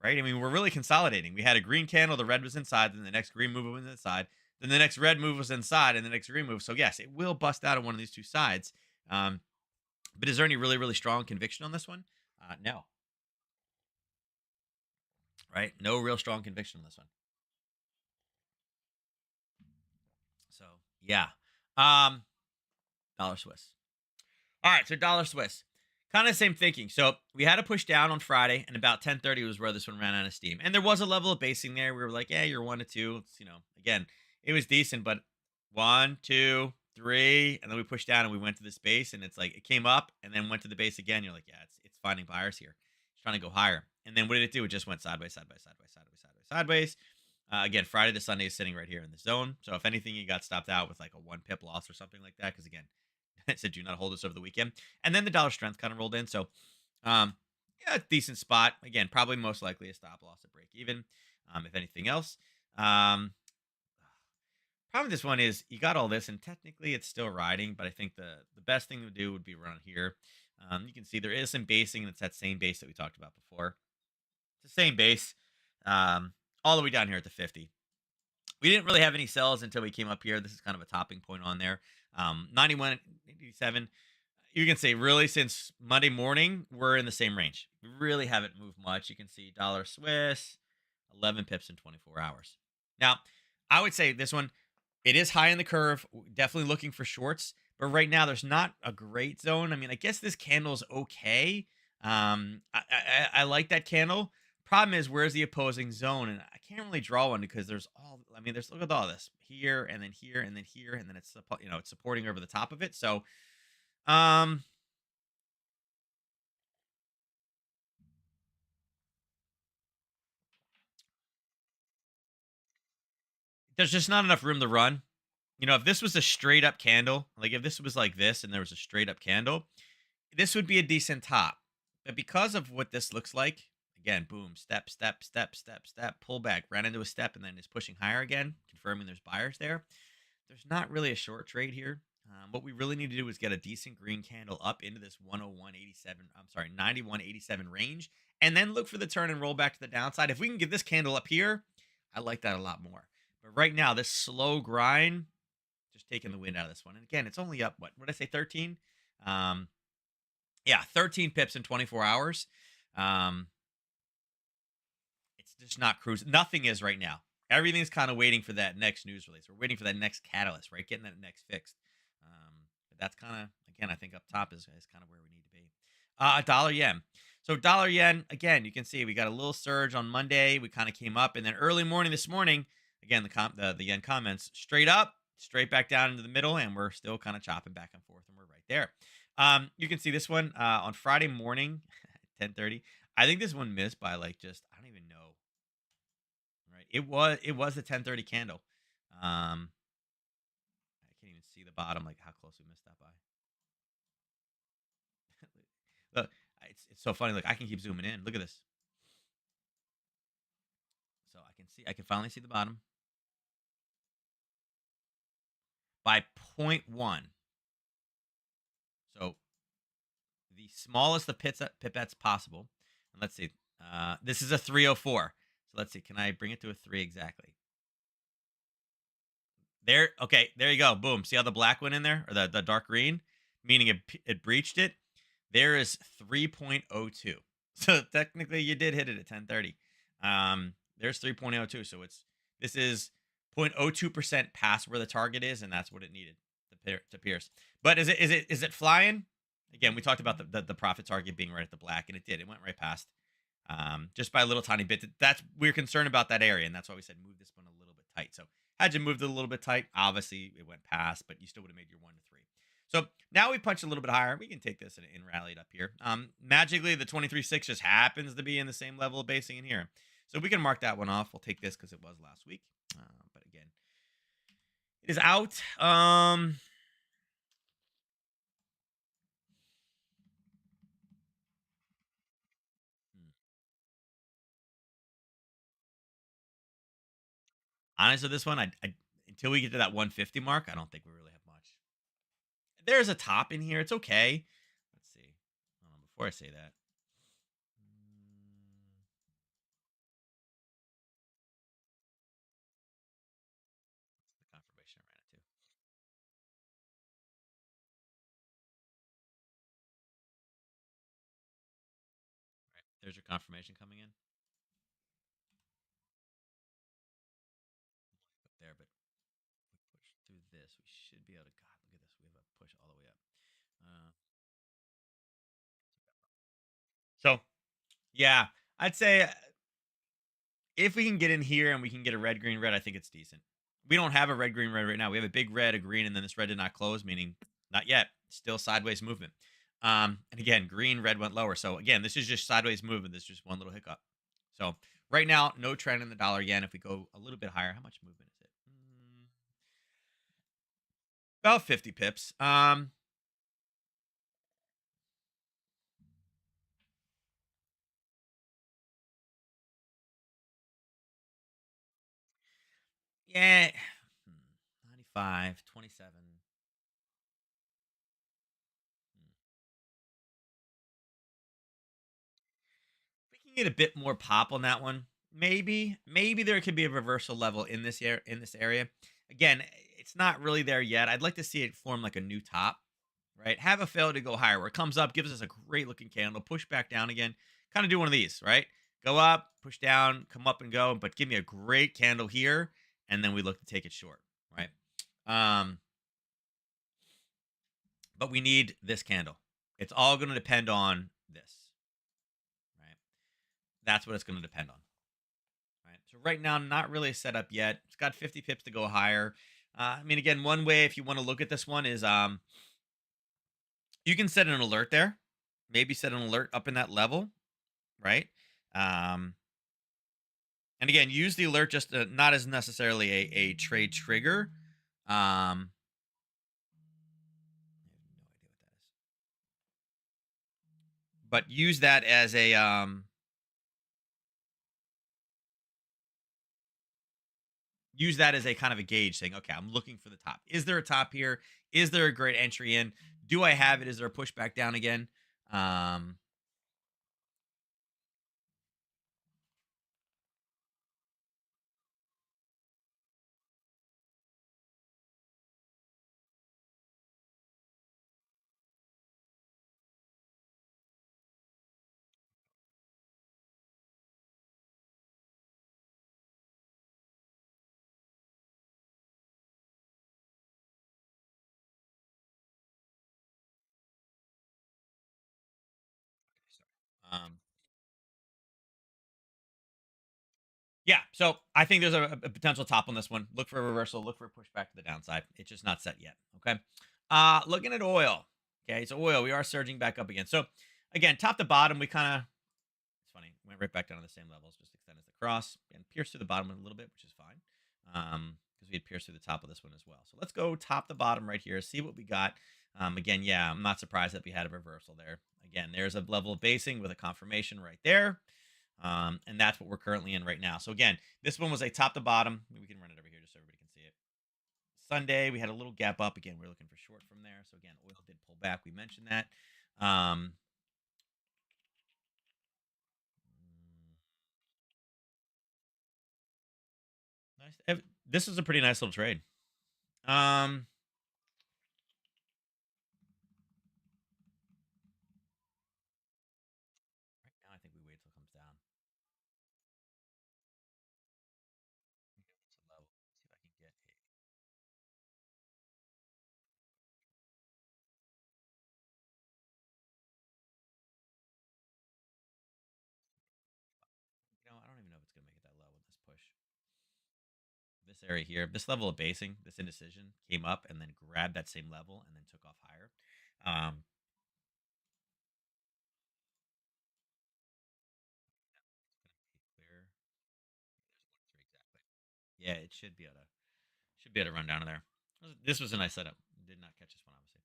right? I mean, we're really consolidating. We had a green candle. The red was inside. Then the next green move was inside. Then the next red move was inside. And the next green move. So yes, it will bust out of one of these two sides. But is there any really, really strong conviction on this one? No. Right? No real strong conviction on this one. So yeah. Dollar Swiss. All right, so dollar Swiss. Kind of same thinking. So we had a push down on Friday, and about 10:30 was where this one ran out of steam. And there was a level of basing there. We were like, yeah, you're 1 to 2. It's, again, it was decent, but 1, 2, 3, and then we pushed down and we went to this base, and it's like it came up and then went to the base again. You're like, yeah, it's finding buyers here. It's trying to go higher. And then what did it do? It just went sideways, sideways, sideways, sideways, sideways, sideways. Again, Friday to Sunday is sitting right here in the zone. So if anything, you got stopped out with like a 1 pip loss or something like that. Because again, it said do not hold this over the weekend. And then the dollar strength kind of rolled in. So um, yeah, decent spot. Again, probably most likely a stop loss at break even. If anything else. Um, Problem with this one is you got all this, and technically it's still riding, but I think the best thing to do would be run here. You can see there is some basing, and it's that same base that we talked about before. It's the same base, um, all the way down here at the 50. We didn't really have any sells until we came up here. This is kind of a topping point on there. 91.87. You can say really since Monday morning, we're in the same range. We really haven't moved much. You can see dollar Swiss, 11 pips in 24 hours. Now, I would say this one, it is high in the curve. Definitely looking for shorts, but right now there's not a great zone. I mean, I guess this candle's okay. I like that candle. Problem is, where's the opposing zone? And I can't really draw one because there's all. I mean, there's look at all this here and then here and then here and then it's it's supporting over the top of it. So um, there's just not enough room to run. If this was a straight up candle, like if this was like this and there was a straight up candle, this would be a decent top. But because of what this looks like, again, boom, step, step, step, step, step, pull back, ran into a step, and then is pushing higher again, confirming there's buyers there. There's not really a short trade here. What we really need to do is get a decent green candle up into this 101.87, I'm sorry, 91.87 range, and then look for the turn and roll back to the downside. If we can get this candle up here, I like that a lot more. But right now, this slow grind, just taking the wind out of this one. And again, it's only up, what did I say, 13? Um, yeah, 13 pips in 24 hours. Um, it's just not cruising. Nothing is right now. Everything's kind of waiting for that next news release. We're waiting for that next catalyst, right? Getting that next fixed. But that's kind of, again, I think up top is kind of where we need to be. Dollar yen. So dollar yen, again, you can see we got a little surge on Monday. We kind of came up, and then early morning this morning, again, the yen comments straight up, straight back down into the middle, and we're still kind of chopping back and forth, and we're right there. You can see this one on Friday morning, 10:30. I think this one missed by like just I don't even know. Right, it was a 10:30 candle. I can't even see the bottom, like how close we missed that by. Look, it's so funny. Like I can keep zooming in. Look at this. So I can finally see the bottom by point one. So the smallest of pipettes possible. And let's see. This is a 304. So let's see. Can I bring it to a 3 exactly? There. Okay. There you go. Boom. See how the black went in there, or the dark green, meaning it breached it. There is 3.02. So technically, you did hit it at 10:30. There's 3.02. So this is 0.02% past where the target is, and that's what it needed to pierce. But is it flying? Again, we talked about the profit target being right at the black, and it did. It went right past, just by a little tiny bit. We're concerned about that area, and that's why we said move this one a little bit tight. So had you moved it a little bit tight, obviously it went past, but you still would have made your 1 to 3. So now we punched a little bit higher. We can take this and rallied up here. Magically, the 23.6 just happens to be in the same level of basing in here. So we can mark that one off. We'll take this because it was last week. But again, it is out. Hmm. Honestly, this one, I until we get to that 150 mark, I don't think we really have much. There's a top in here. It's okay. Let's see. Hold on, before I say that. Mm, the confirmation I ran it too. Right. There's your confirmation coming in. Up there, but if we push through this, we should be able to. God, look at this. We have a push all the way up. Uh, so yeah, I'd say if we can get in here and we can get a red, green, red, I think it's decent. We don't have a red, green, red right now. We have a big red, a green, and then this red did not close, meaning not yet. Still sideways movement. And again, green, red went lower. So again, this is just sideways movement. This is just one little hiccup. So Right now, no trend in the dollar yen. If we go a little bit higher, how much movement is it? About 50 pips. Yeah. 95, 27. We can get a bit more pop on that one. Maybe there could be a reversal level in this area. Again, it's not really there yet. I'd like to see it form like a new top, right? Have a fail to go higher where it comes up, gives us a great looking candle, push back down again. Kind of do one of these, right? Go up, push down, come up and go, but give me a great candle here, and then we look to take it short, right? Um, but we need this candle. It's all going to depend on this, right? That's what it's going to depend on. Right. So right now, not really set up yet. It's got 50 pips to go higher. I mean, again, one way if you want to look at this one is you can set an alert there. Maybe set an alert up in that level, right? Um, and again, use the alert just not as necessarily a trade trigger. But use that as a use that as a kind of a gauge saying, okay, I'm looking for the top. Is there a top here? Is there a great entry in? Do I have it? Is there a pushback down again? Um, um, Yeah, so I think there's a potential top on this one. Look for a reversal. Look for a pushback to the downside. It's just not set yet. Okay. Looking at oil. Okay, so oil, we are surging back up again. So again, top to bottom, we kind of it's funny, went right back down to the same levels, just extended the cross and pierced through the bottom a little bit, which is fine. Because we had pierced through the top of this one as well. So let's go top to bottom right here, see what we got. Again, yeah, I'm not surprised that we had a reversal there. Again, there's a level of basing with a confirmation right there. And that's what we're currently in right now. So again, this one was a top to bottom. We can run it over here just so everybody can see it. Sunday, we had a little gap up. Again, we're looking for short from there. So again, oil did pull back. We mentioned that. Um, nice. This is a pretty nice little trade. Um, right now, I think we wait till it comes down. It's a low. See if I can get a. I don't even know if it's gonna make it that low with this push. This area here, this level of basing, this indecision came up and then grabbed that same level and then took off higher. Um, it's gonna be clear. Exactly. Yeah, it should be able to run down to there. This was a nice setup. Did not catch this one, obviously.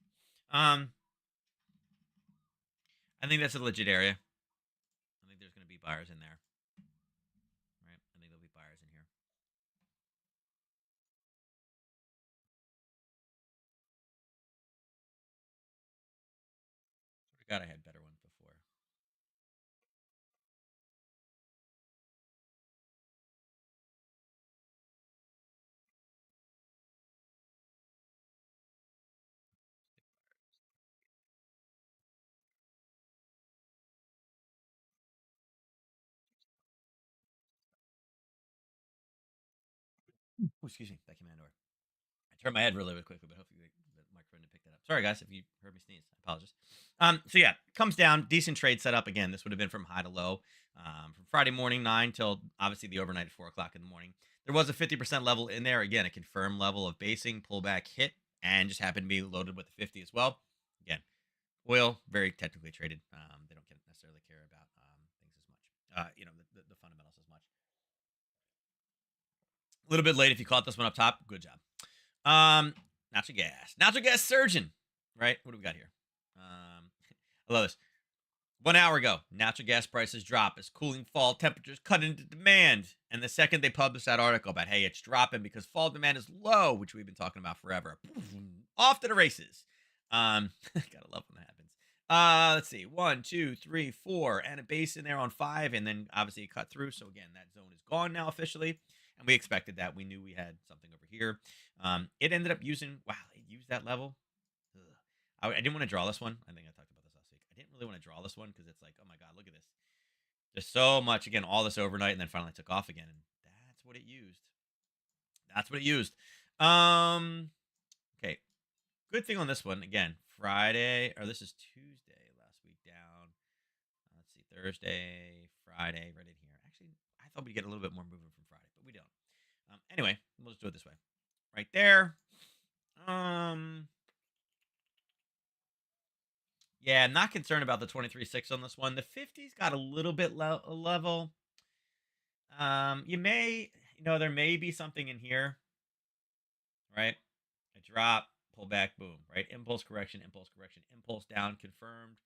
I think that's a legit area. I think there's going to be buyers in there, right? I think there'll be buyers in here. Sort of got I had better ones before. Ooh, excuse me, that came out of nowhere. I turned my head really, really quickly, but hopefully the microphone didn't pick that up. Sorry, guys, if you heard me sneeze. I apologize. So yeah, comes down, decent trade setup. Again, this would have been from high to low, from Friday morning 9 till obviously the overnight at 4 o'clock in the morning. There was a 50% level in there. Again, a confirmed level of basing, pullback hit, and just happened to be loaded with the 50 as well. Again, oil, very technically traded. They don't necessarily care about things as much. The fundamentals as much. A little bit late if you caught this one up top. Good job. Um, natural gas. Natural gas surgeon. Right? What do we got here? I love this. 1 hour ago, natural gas prices drop as cooling fall temperatures cut into demand. And the second they published that article about, hey, it's dropping because fall demand is low, which we've been talking about forever, off to the races. Gotta love when that happens. Let's see, 1, 2, 3, 4, and a base in there on 5, and then obviously it cut through. So again, that zone is gone now officially, and we expected that. We knew we had something over here. It ended up using, wow, it used that level. Ugh. I didn't want to draw this one. I think I talked about this last week. I didn't really want to draw this one because it's like, oh my god, look at this. There's so much again, all this overnight, and then finally took off again, and that's what it used. That's what it used. Um, okay, good thing on this one again. Friday, or this is Tuesday last week down. Let's see, Thursday, Friday, right in here. Actually, I thought we'd get a little bit more movement from Friday, but we don't. Anyway, we'll just do it this way. Right there. Um, Yeah, not concerned about the 23.6 on this one. The 50's got a little bit level. There may be something in here, right? A drop, pull back, boom, right? Impulse correction, impulse down, confirmed.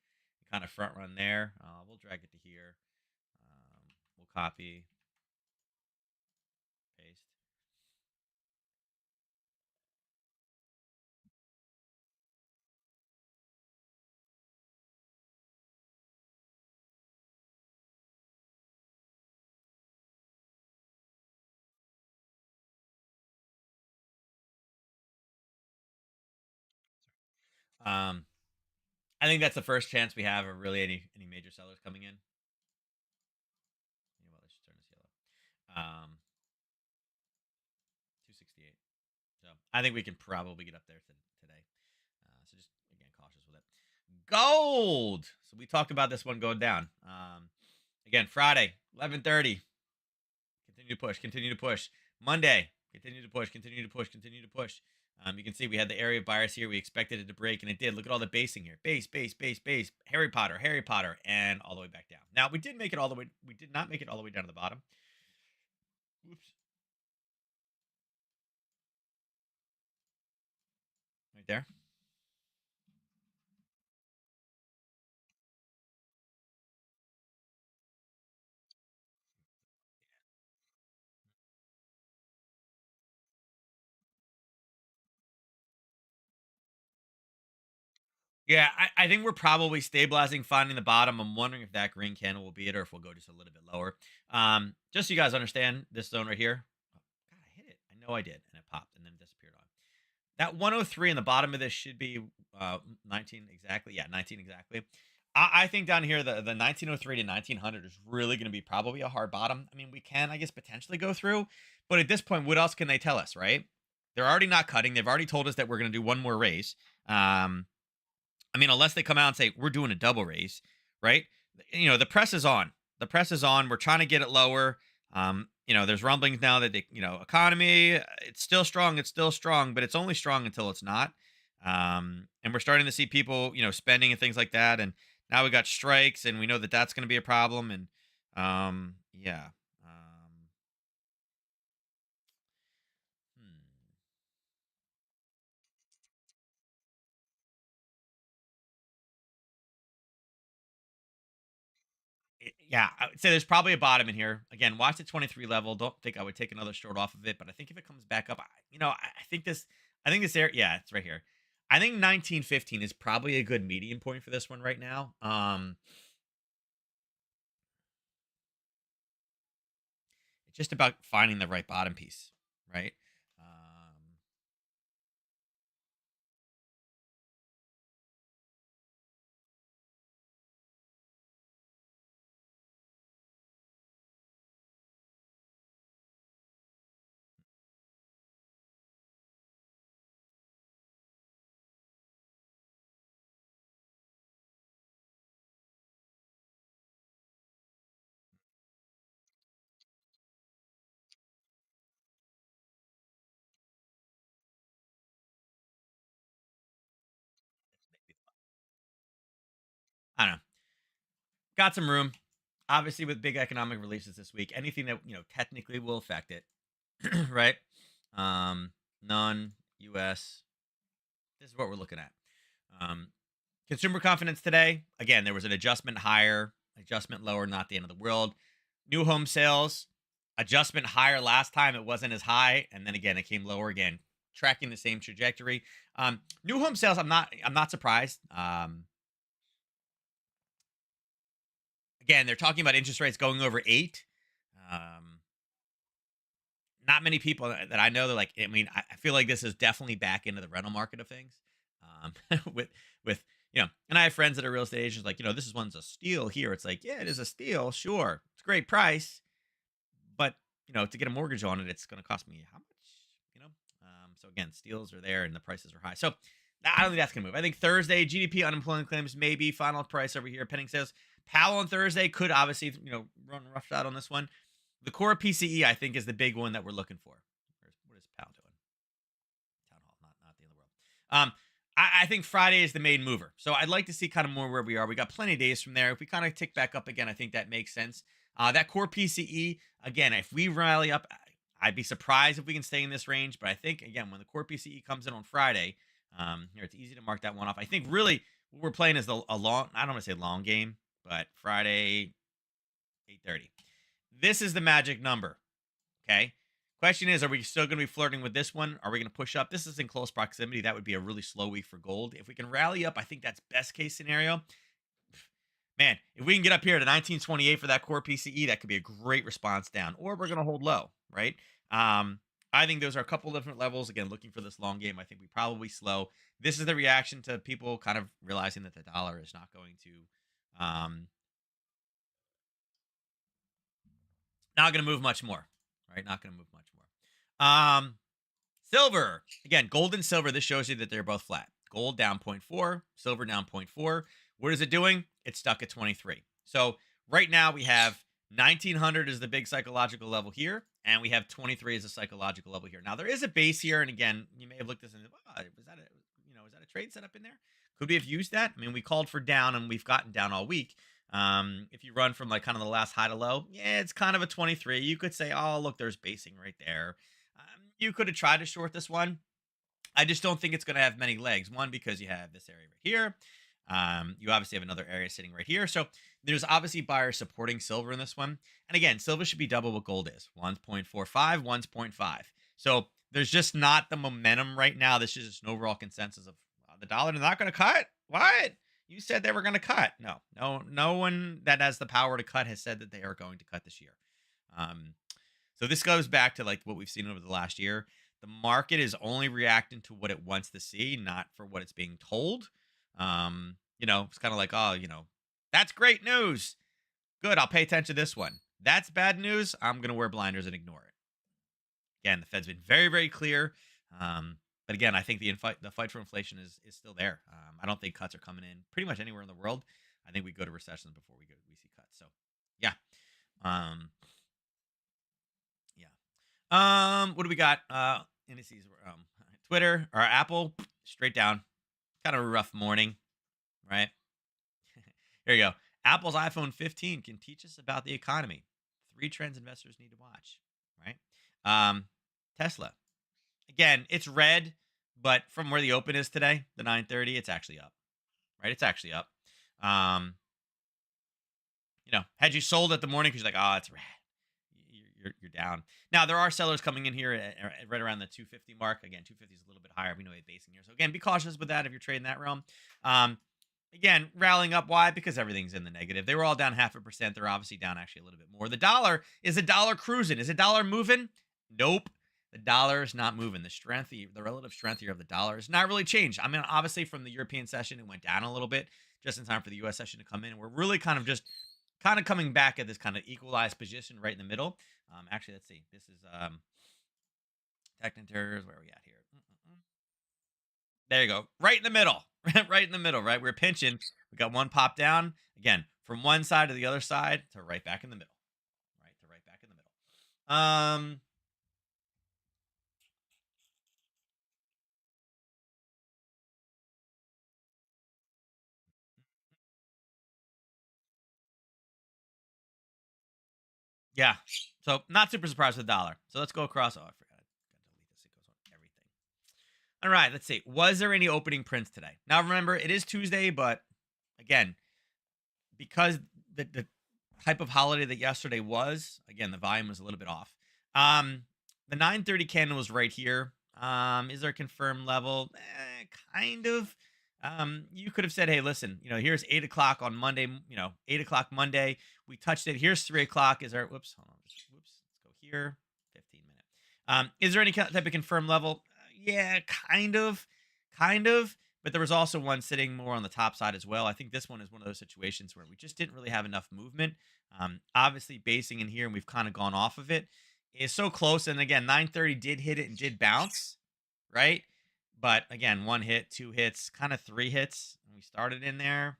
Kind of front run there. We'll drag it to here. We'll copy, paste. Um, I think that's the first chance we have of really any major sellers coming in. You know what? Let's just turn this yellow. 268. So I think we can probably get up there today. So just again cautious with it. Gold. So we talked about this one going down. Again, Friday, 11:30. Continue to push. Continue to push. Monday, continue to push. Continue to push. Continue to push. You can see we had the area of buyers here. We expected it to break, and it did. Look at all the basing here. Base, base, base, base. Harry Potter, and all the way back down. Now we did make it all the way. We did not make it all the way down to the bottom. Oops. Right there. Yeah, I think we're probably stabilizing, finding the bottom. I'm wondering if that green candle will be it or if we'll go just a little bit lower. Just so you guys understand this zone right here. Oh, God, I hit it. I know I did. And it popped and then disappeared on. That 103 in the bottom of this should be 19 exactly. Yeah, 19 exactly. I think down here, the 1903 to 1900 is really going to be probably a hard bottom. I mean, we can, I guess, potentially go through. But at this point, what else can they tell us, right? They're already not cutting. They've already told us that we're going to do one more raise. I mean, unless they come out and say we're doing a double raise, right? The press is on. The press is on. We're trying to get it lower. There's rumblings now that economy, it's still strong. It's still strong, but it's only strong until it's not. And we're starting to see people, spending and things like that. And now we got strikes, and we know that that's going to be a problem. And yeah. Hmm. Yeah, I would say there's probably a bottom in here. Again, watch the 23 level. Don't think I would take another short off of it, but I think if it comes back up, I think this area, yeah, it's right here. I think 1915 is probably a good median point for this one right now. It's just about finding the right bottom piece, right? Um, I don't know. Got some room. Obviously, with big economic releases this week, anything that technically will affect it. right? Um, none, US. This is what we're looking at. Um, Consumer confidence today. Again, there was an adjustment higher, adjustment lower, not the end of the world. New home sales, adjustment higher last time. It wasn't as high. And then again, it came lower again, tracking the same trajectory. New home sales, I'm not surprised. Again, they're talking about interest rates going over 8. Um, Not many people that I know, they're like, I mean, I feel like this is definitely back into the rental market of things. Um, with and I have friends that are real estate agents, like, this is one's a steal here. It's like, yeah, it is a steal, sure, it's a great price, but to get a mortgage on it, it's going to cost me how much? You know, so again, steals are there and the prices are high. So I don't think that's going to move. I think Thursday GDP, unemployment claims, maybe final price over here, pending sales. Powell on Thursday could obviously run roughshod on this one. The core PCE, I think, is the big one that we're looking for. What is Powell doing? Town hall, not the end of the world. I think Friday is the main mover. So I'd like to see kind of more where we are. We got plenty of days from there. If we kind of tick back up again, I think that makes sense. That core PCE, again, if we rally up, I'd be surprised if we can stay in this range. But I think, again, when the core PCE comes in on Friday, here, it's easy to mark that one off. I think really what we're playing is a long, I don't want to say long game, but Friday, 8:30. This is the magic number. Okay. Question is, are we still going to be flirting with this one? Are we going to push up? This is in close proximity. That would be a really slow week for gold. If we can rally up, I think that's best case scenario. Man, if we can get up here to 1928 for that core PCE, that could be a great response down. Or we're going to hold low, right? Um, I think those are a couple different levels. Again, looking for this long game, I think we probably slow. This is the reaction to people kind of realizing that the dollar is not going to, not going to move much more, right? Not going to move much more. Silver. Again, gold and silver. This shows you that they're both flat. Gold down zero point 0.4, silver down zero point 0.4. What is it doing? It's stuck at 23. So right now we have 1900 is the big psychological level here, and we have 23 as a psychological level here. Now there is a base here, and again, you may have looked at this and was that is that a trade setup in there? Could we have used that? I mean, we called for down, and we've gotten down all week. If you run from like kind of the last high to low, yeah, it's kind of a 23. You could say, oh, look, there's basing right there. You could have tried to short this one. I just don't think it's going to have many legs. One, because you have this area right here. You obviously have another area sitting right here. So there's obviously buyers supporting silver in this one. And again, silver should be double what gold is. 1.45, 1.5. So there's just not the momentum right now. This is just an overall consensus of the dollar. They're not going to cut. What? You said they were going to cut. No one that has the power to cut has said that they are going to cut this year. Um, so this goes back to like what we've seen over the last year. The market is only reacting to what it wants to see, not for what it's being told. It's kind of like, oh, that's great news. Good, I'll pay attention to this one. That's bad news. I'm gonna wear blinders and ignore it. Again, the Fed's been very, very clear. But again, I think the fight for inflation is still there. I don't think cuts are coming in pretty much anywhere in the world. I think we go to recessions before we see cuts. So yeah. Um, yeah. What do we got? Indices. Twitter or Apple, straight down. Kind of a rough morning, right? Here you go. Apple's iPhone 15 can teach us about the economy. 3 trends investors need to watch, right? Um, Tesla. Again, it's red, but from where the open is today, the 930, it's actually up, right? It's actually up. Um, had you sold at the morning because you're like, oh, it's red, you're down. Now there are sellers coming in here at right around the 250 mark. Again, 250 is a little bit higher. We know it's basing here, so again, be cautious with that if you're trading that realm. Again, rallying up. Why? Because everything's in the negative. They were all down 0.5%. They're obviously down actually a little bit more. The dollar cruising? Is the dollar moving? Nope. The dollar is not moving. The relative strength here of the dollar is not really changed. I mean, obviously from the European session, it went down a little bit just in time for the U.S. session to come in. We're really kind of coming back at this kind of equalized position right in the middle. Actually, let's see. This is Technitors. Where are we at here? There you go. Right in the middle. Right in the middle, right? We're pinching. We got one pop down. Again, from one side to the other side to right back in the middle. Right to right back in the middle. Yeah. So not super surprised with the dollar. So let's go across. Oh, I forgot. I got to delete this. It goes on everything. All right. Let's see. Was there any opening prints today? Now remember, it is Tuesday, but again, because the type of holiday that yesterday was, again, the volume was a little bit off. Um, the 9:30 candle was right here. Is there a confirmed level? Kind of. You could have said, hey, listen, here's 8 o'clock on Monday, 8 o'clock Monday. We touched it. Here's 3 o'clock. Is there, whoops, hold on. Whoops, let's go here. 15 minute. Is there any type of confirmed level? Yeah, kind of. But there was also one sitting more on the top side as well. I think this one is one of those situations where we just didn't really have enough movement. Obviously, basing in here, and we've kind of gone off of it, is so close. And again, 9:30 did hit it and did bounce, right? But again, one hit, two hits, kind of three hits. And we started in there.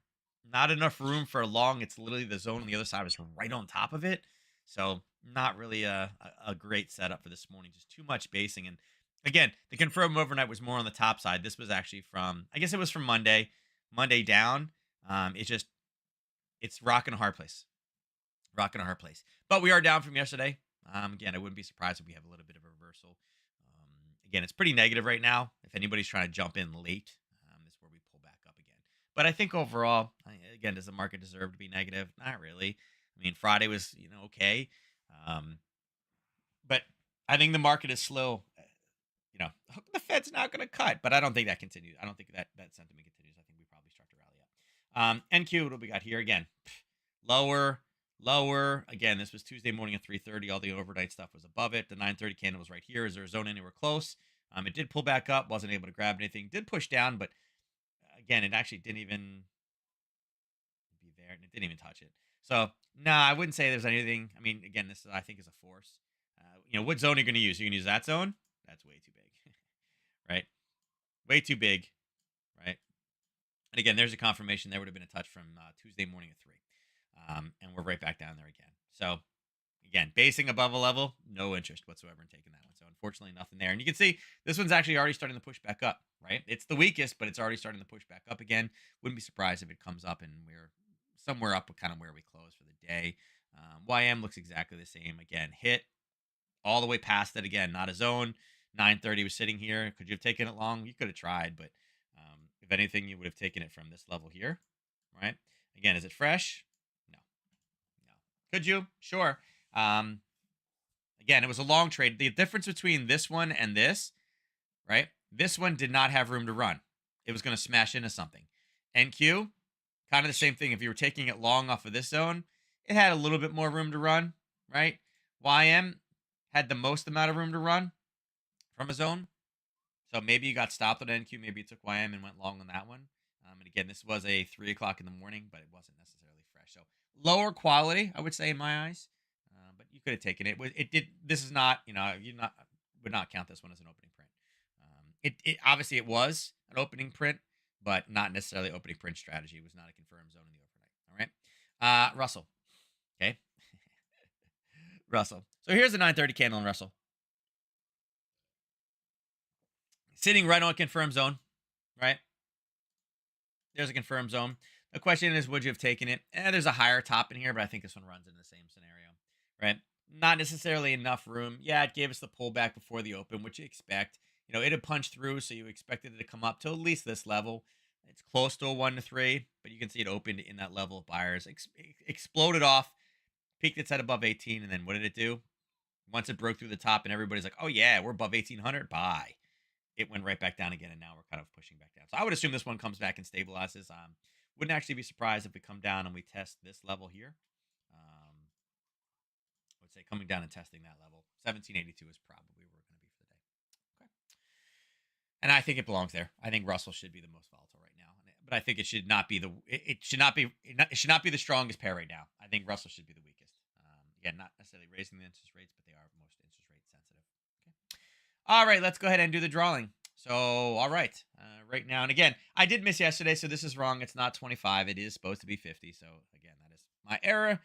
Not enough room for long. It's literally the zone on the other side was right on top of it. So not really a great setup for this morning. Just too much basing. And again, the confirmed overnight was more on the top side. This was actually from, I guess it was from Monday, Monday down. It's rocking a hard place, rocking a hard place. But we are down from yesterday. Again, I wouldn't be surprised if we have a little bit of a reversal. Again, it's pretty negative right now. If anybody's trying to jump in late, this is where we pull back up again. But I think overall, again, does the market deserve to be negative? Not really. I mean, Friday was, okay. Um, but I think the market is slow. The Fed's not going to cut, but I don't think that continues. I don't think that sentiment continues. I think we probably start to rally up. NQ, what do we got here again? Lower, lower. Again, this was Tuesday morning at 3:30. All the overnight stuff was above it. The 9:30 candle was right here. Is there a zone anywhere close? It did pull back up. Wasn't able to grab anything. Did push down, but again, it actually didn't even be there, and it didn't even touch it. So, nah, I wouldn't say there's anything. I mean, again, this I think is a force. What zone are you going to use? You're going to use that zone? That's way too big. Right? Way too big, right? And again, there's a confirmation. There would have been a touch from Tuesday morning at 3. And we're right back down there again. So, again, basing above a level, no interest whatsoever in taking that one. So, unfortunately, nothing there. And you can see this one's actually already starting to push back up, right? It's the weakest, but it's already starting to push back up again. Wouldn't be surprised if it comes up and we're somewhere up with kind of where we close for the day. YM looks exactly the same. Again, hit all the way past it again, not a zone. 9:30 was sitting here. Could you have taken it long? You could have tried, but if anything, you would have taken it from this level here, right? Again, is it fresh? No, no. Could you? Sure. Um, Again, it was a long trade. The difference between this one and this, right? This one did not have room to run. It was going to smash into something. NQ, kind of the same thing. If you were taking it long off of this zone, it had a little bit more room to run, right? YM had the most amount of room to run from a zone. So maybe you got stopped on NQ. Maybe you took YM and went long on that one. And again, this was a 3 o'clock in the morning, but it wasn't necessarily fresh. So lower quality, I would say, in my eyes. But you could have taken it. It did. This is not. You not would not count this one as an opening print. It obviously it was an opening print, but not necessarily opening print strategy. It was not a confirmed zone in the overnight. All right. Russell. Okay. Russell. So here's the 9:30 candle in Russell. Sitting right on a confirmed zone, right? There's a confirmed zone. The question is, would you have taken it? There's a higher top in here, but I think this one runs in the same scenario, right? Not necessarily enough room. Yeah, it gave us the pullback before the open, which you expect. It had punched through, so you expected it to come up to at least this level. It's close to a 1 to 3, but you can see it opened in that level of buyers. Exploded off, peaked its head above 18, and then what did it do? Once it broke through the top and everybody's like, oh yeah, we're above 1800, buy. It went right back down again, and now we're kind of pushing back down. So I would assume this one comes back and stabilizes. Wouldn't actually be surprised if we come down and we test this level here. I would say coming down and testing that level. 1782 is probably where we're going to be for the day. Okay. And I think it belongs there. I think Russell should be the most volatile right now. But I think it should not be it should not be the strongest pair right now. I think Russell should be the weakest. Again, not necessarily raising the interest rates, but they are most interest rate sensitive. Okay. All right, let's go ahead and do the drawing. So, all right, right now, and again, I did miss yesterday, so this is wrong. It's not 25. It is supposed to be 50. So, again, that is my error.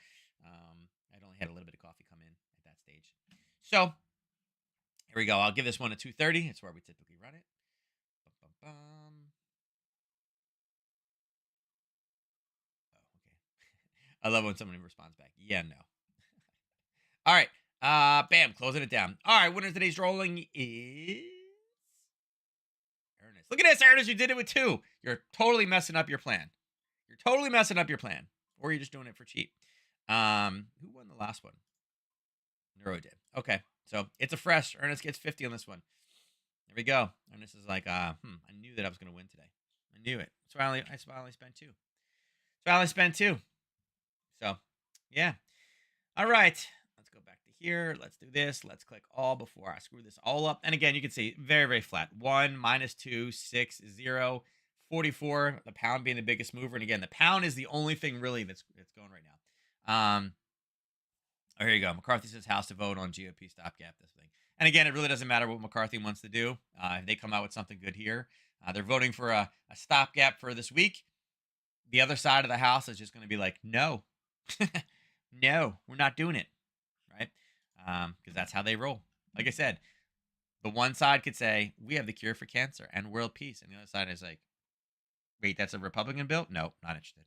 I'd only had a little bit of coffee come in at that stage. So, here we go. I'll give this one a 230. It's where we typically run it. Bum, bum, bum. Oh, okay. I love when someone responds back. Yeah, no. All right. Bam, closing it down. All right, winner of today's rolling is Ernest. Look at this, Ernest. You did it with 2. You're totally messing up your plan. You're totally messing up your plan. Or you're just doing it for cheap. Who won the last one? Neuro did. Okay. So it's a fresh. Ernest gets 50 on this one. There we go. Ernest is like, I knew that I was gonna win today. I knew it. So I finally spent 2. So I only spent 2. So yeah. All right. Let's go back to here. Let's do this. Let's click all before I screw this all up. And again, you can see very, very flat. 1, -2, 6, 0, 44. The pound being the biggest mover. And again, the pound is the only thing really that's going right now. Oh, here you go. McCarthy says House to vote on GOP stopgap, this thing. And again, it really doesn't matter what McCarthy wants to do. If they come out with something good here, they're voting for a stopgap for this week. The other side of the House is just going to be like, no, no, we're not doing it. Right. Because that's how they roll. Like I said, the one side could say, we have the cure for cancer and world peace. And the other side is like, wait, that's a Republican bill? No, not interested.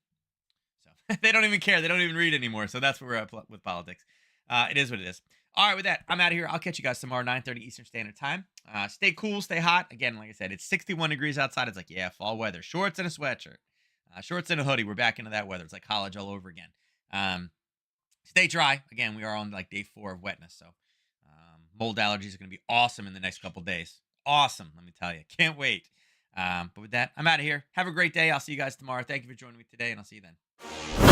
So they don't even care. They don't even read anymore. So that's where we're at with politics. It is what it is. All right, with that, I'm out of here. I'll catch you guys tomorrow, 9:30 Eastern Standard Time. Stay cool, stay hot. Again, like I said, it's 61 degrees outside. It's like, yeah, fall weather. Shorts and a sweatshirt. Shorts and a hoodie. We're back into that weather. It's like college all over again. Stay dry. Again, we are on like day 4 of wetness. So mold allergies are going to be awesome in the next couple days. Awesome, let me tell you. Can't wait. But with that, I'm out of here. Have a great day. I'll see you guys tomorrow. Thank you for joining me today, and I'll see you then.